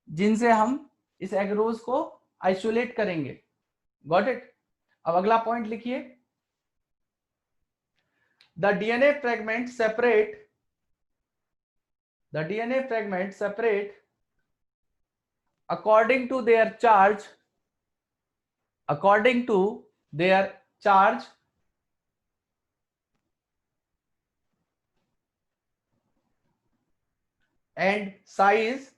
जिनसे हम इस एगरोज को आइसोलेट करेंगे। Got it. अब अगला पॉइंट लिखिए, the DNA fragment separate according to their charge and size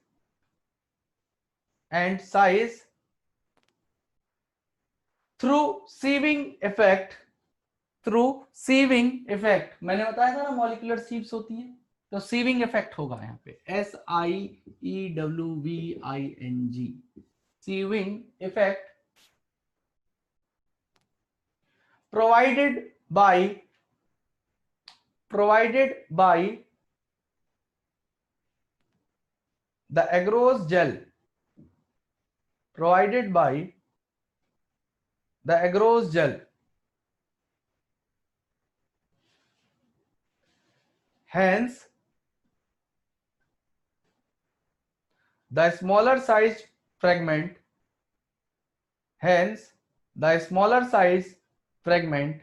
through sieving effect। मैंने बताया था ना मॉलिक्यूलर सीव्स होती हैं, तो सीविंग इफेक्ट होगा यहाँ पे, SIEWVING, sieving effect provided by the agarose gel, hence the smaller size fragment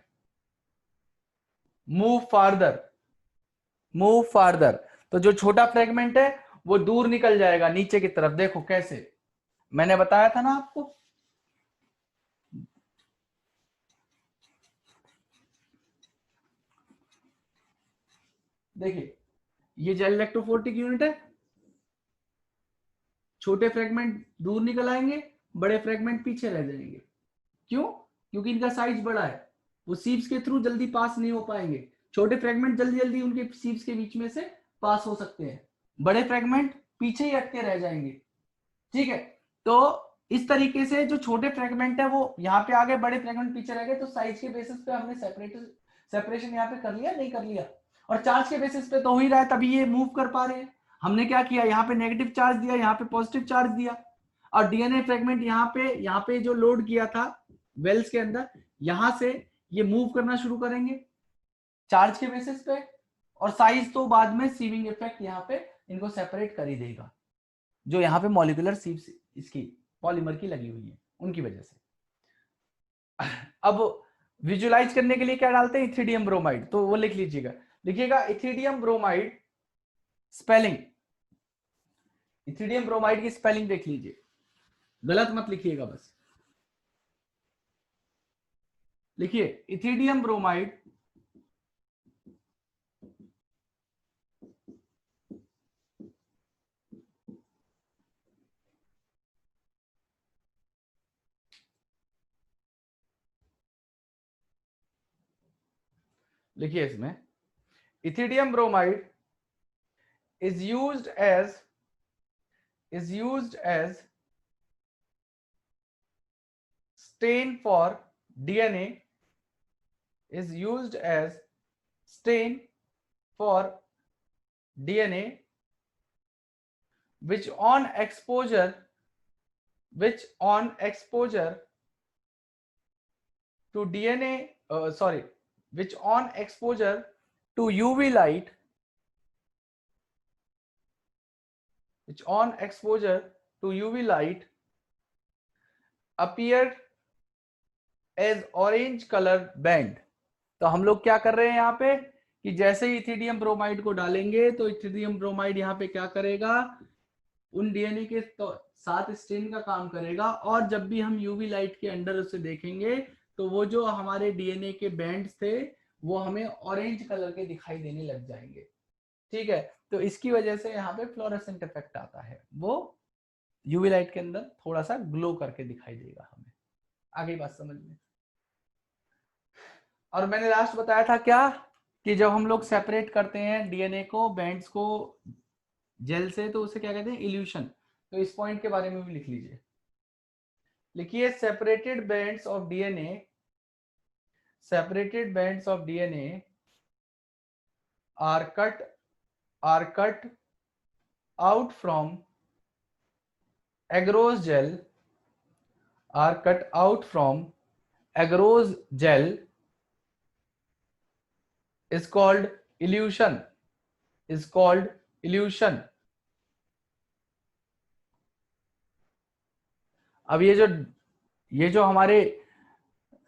move farther। तो जो छोटा फ्रेगमेंट है वो दूर निकल जाएगा नीचे की तरफ। देखो कैसे, मैंने बताया था ना आपको, देखिए ये जेल इलेक्ट्रोफोरेटिक यूनिट है, छोटे फ्रेगमेंट दूर निकल आएंगे, बड़े फ्रेगमेंट पीछे रह जाएंगे। क्यों? क्योंकि इनका साइज बड़ा है। वो सीप्स के थ्रू जल्दी पास नहीं हो पाएंगे, छोटे फ्रेगमेंट जल्दी जल्दी उनके सीप्स के बीच में से पास हो सकते हैं, बड़े फ्रेगमेंट पीछे ही अटके रह जाएंगे। ठीक है, तो इस तरीके से जो छोटे फ्रेगमेंट है वो यहाँ पे आ गए, बड़े फ्रेगमेंट पीछे रह गए, तो साइज के बेसिस पे हमने सेपरेशन यहाँ पे कर लिया, नहीं कर लिया, और चार्ज के बेसिस पे तो हो ही रहा है, तभी ये मूव कर पा रहे हैं। हमने क्या किया, यहाँ पे नेगेटिव चार्ज दिया, यहाँ पे पॉजिटिव चार्ज दिया, और डीएनए फ्रेगमेंट यहाँ पे जो लोड किया था वेल्स के अंदर, यहां से ये मूव करना शुरू करेंगे चार्ज के बेसिस पे, और साइज तो बाद में सीविंग इफेक्ट यहाँ पे इनको सेपरेट कर ही देगा, जो यहाँ पे मॉलिक्यूलर सीव्स इसकी पॉलीमर की लगी हुई है उनकी वजह से। अब विजुलाइज करने के लिए क्या डालते हैं, इथिडियम ब्रोमाइड, तो वो लिख लीजिएगा, लिखिएगा ethidium bromide spelling, ethidium bromide की स्पेलिंग देख लीजिए, गलत मत लिखिएगा, बस लिखिए इथिडियम ब्रोमाइड लिखिए, इसमें ethidium bromide is used as stain for DNA, is used as stain for DNA which on exposure to DNA which on exposure to UV light, which on exposure to UV light appeared as orange color band। तो हम लोग क्या कर रहे हैं यहाँ पे कि जैसे ही इथिडियम ब्रोमाइड को डालेंगे तो इथिडियम ब्रोमाइड यहाँ पे क्या करेगा, उन डीएनए के साथ स्टेन का काम करेगा, और जब भी हम यूवी लाइट के अंडर उसे देखेंगे तो वो जो हमारे डीएनए के बैंड्स थे वो हमें ऑरेंज कलर के दिखाई देने लग जाएंगे। ठीक है, तो इसकी वजह से यहाँ पे फ्लोरेसेंट इफेक्ट आता है, वो यूवी लाइट के अंदर थोड़ा सा ग्लो करके दिखाई देगा हमें। आगे बात समझ में। और मैंने लास्ट बताया था क्या कि जब हम लोग सेपरेट करते हैं डीएनए को बैंड्स को जेल से, तो उसे क्या कहते हैं, इल्यूशन। तो इस पॉइंट के बारे में भी लिख लीजिए, लिखिए separated bands of DNA are cut out from agarose gel is called illusion, अब ये जो हमारे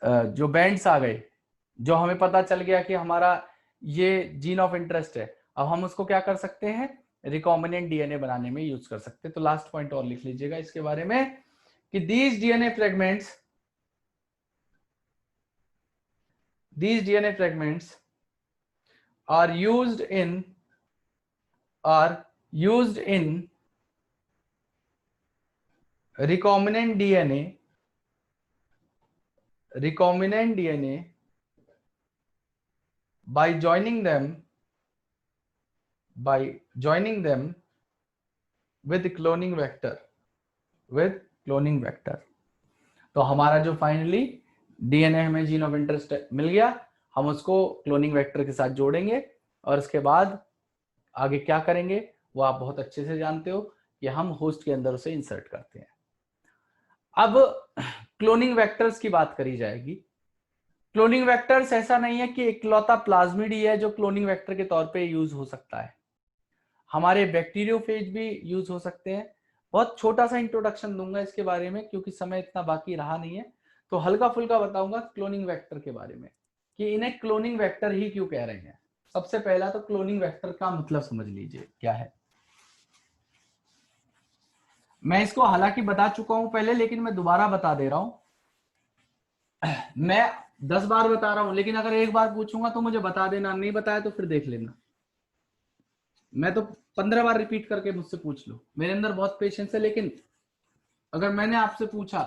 जो बैंड्स आ गए, जो हमें पता चल गया कि हमारा ये जीन ऑफ इंटरेस्ट है, अब हम उसको क्या कर सकते हैं, रिकॉम्बिनेंट डीएनए बनाने में यूज कर सकते हैं। तो लास्ट पॉइंट और लिख लीजिएगा इसके बारे में कि these DNA fragments are used in recombinant DNA by joining them with cloning vector, तो हमारा जो फाइनली डीएनए हमें जीन ऑफ इंटरेस्ट मिल गया, हम उसको क्लोनिंग वेक्टर के साथ जोड़ेंगे, और इसके बाद आगे क्या करेंगे वो आप बहुत अच्छे से जानते हो कि हम होस्ट के अंदर उसे इंसर्ट करते हैं। अब क्लोनिंग वेक्टर्स की बात करी जाएगी। क्लोनिंग वेक्टर्स ऐसा नहीं है कि इकलौता प्लाज्मिड ही है जो क्लोनिंग वेक्टर के तौर पे यूज हो सकता है, हमारे बैक्टीरियोफेज भी यूज हो सकते हैं। बहुत छोटा सा इंट्रोडक्शन दूंगा इसके बारे में क्योंकि समय इतना बाकी रहा नहीं है, तो हल्का फुल्का बताऊंगा क्लोनिंग वेक्टर के बारे में कि इन्हें क्लोनिंग वेक्टर ही क्यों कह रहे हैं। सबसे पहला तो क्लोनिंग वेक्टर का मतलब समझ लीजिए क्या है। मैं इसको हालांकि बता चुका हूं पहले, लेकिन मैं दोबारा बता दे रहा हूं। मैं 10 बार बता रहा हूं, लेकिन अगर एक बार पूछूंगा तो मुझे बता देना, नहीं बताया तो फिर देख लेना। मैं तो 15 बार रिपीट करके मुझसे पूछ लो, मेरे अंदर बहुत पेशेंस है, लेकिन अगर मैंने आपसे पूछा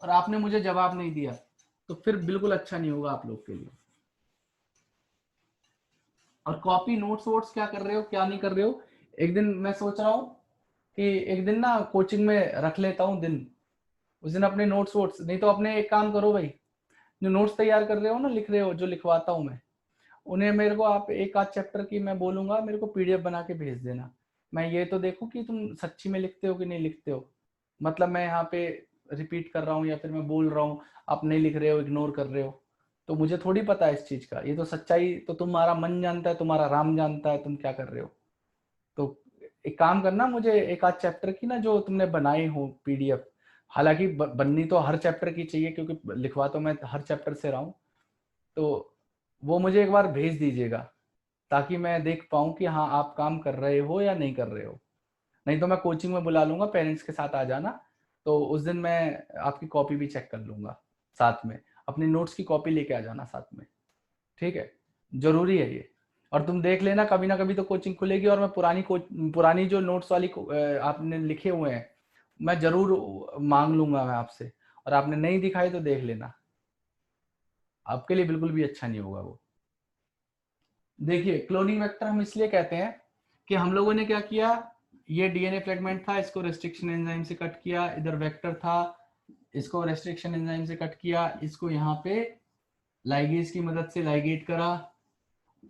और आपने मुझे जवाब नहीं दिया तो फिर बिल्कुल अच्छा नहीं होगा आप लोग के लिए। और कॉपी नोट्स वोट्स क्या कर रहे हो क्या नहीं कर रहे हो, एक दिन मैं सोच रहा हूँ कि एक दिन ना कोचिंग में रख लेता हूँ दिन, उस दिन अपने नोट्स वोट्स, नहीं तो अपने एक काम करो भाई, जो नोट्स तैयार कर रहे हो ना, लिख रहे हो, जो लिखवाता हूँ मैं, उन्हें मेरे को आप एक आध चैप्टर की मैं बोलूंगा मेरे को पीडीएफ बना के भेज देना। मैं ये तो देखूं कि तुम सच्ची में लिखते हो कि नहीं लिखते हो, मतलब मैं यहाँ पे रिपीट कर रहा हूँ या फिर मैं बोल रहा हूँ, आप नहीं लिख रहे हो, इग्नोर कर रहे हो, तो मुझे थोड़ी पता है इस चीज का, ये तो सच्चाई तो तुम्हारा मन जानता है, तुम्हारा राम जानता है तुम क्या कर रहे हो। तो एक काम करना, मुझे एक आध चैप्टर की ना जो तुमने बनाई हो पीडीएफ, हालांकि बननी तो हर चैप्टर की चाहिए क्योंकि लिखवा तो मैं हर चैप्टर से रहा हूँ, तो वो मुझे एक बार भेज दीजिएगा ताकि मैं देख पाऊँ कि हाँ आप काम कर रहे हो या नहीं कर रहे हो। नहीं तो मैं कोचिंग में बुला लूंगा, पेरेंट्स के साथ आ जाना, तो उस दिन मैं आपकी कॉपी भी चेक कर लूंगा साथ में, अपनी नोट्स की कॉपी लेके आ जाना साथ में, ठीक है, जरूरी है ये। और तुम देख लेना कभी ना कभी तो कोचिंग खुलेगी और मैं पुरानी जो नोट्स वाली आपने लिखे हुए हैं मैं जरूर मांग लूंगा मैं आपसे, और आपने नहीं दिखाई तो देख लेना, आपके लिए बिल्कुल भी अच्छा नहीं होगा वो। देखिए क्लोनिंग वेक्टर हम इसलिए कहते हैं कि हम लोगों ने क्या किया, ये डीएनए फ्रेगमेंट था, इसको रेस्ट्रिक्शन एंजाइम से कट किया, इधर वेक्टर था, इसको रेस्ट्रिक्शन एंजाइम से कट किया, इसको यहाँ पे लाइगेज की मदद से लाइगेट करा,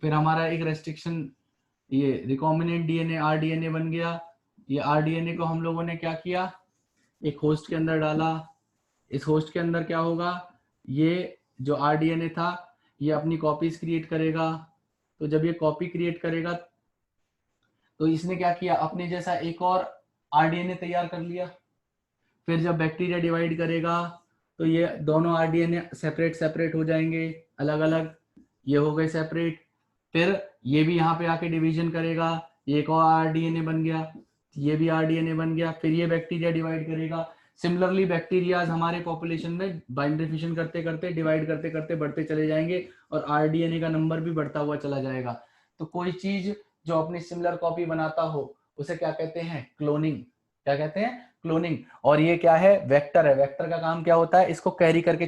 फिर हमारा एक रेस्ट्रिक्शन ये रिकॉम्बिनेंट डीएनए आरडीएनए बन गया। ये आरडीएनए को हम लोगों ने क्या किया, एक होस्ट के अंदर डाला, इस होस्ट के अंदर क्या होगा, ये जो आरडीएनए था ये अपनी कॉपीज क्रिएट करेगा, तो जब ये कॉपी क्रिएट करेगा तो इसने क्या किया, अपने जैसा एक और आरडीएनए तैयार कर लिया। फिर जब बैक्टीरिया डिवाइड करेगा तो ये दोनों आरडीएनए सेपरेट सेपरेट हो जाएंगे, अलग अलग, ये हो गए सेपरेट। फिर ये भी यहाँ पे आके डिवीजन करेगा, ये एक और आरडीएनए बन गया, ये भी आरडीएनए बन गया, फिर ये बैक्टीरिया डिवाइड करेगा। सिमिलरली बैक्टीरियाज हमारे पॉपुलेशन में बाइंडर फिशन करते करते डिवाइड करते करते बढ़ते चले जाएंगे और आरडीएनए का नंबर भी बढ़ता हुआ चला जाएगा। तो कोई चीज जो अपनी सिमिलर कॉपी बनाता हो उसे क्या कहते हैं, क्लोनिंग। क्या कहते हैं, क्लोनिंग। और ये क्या है, वेक्टर है। वेक्टर का काम क्या होता है, इसको कैरी करके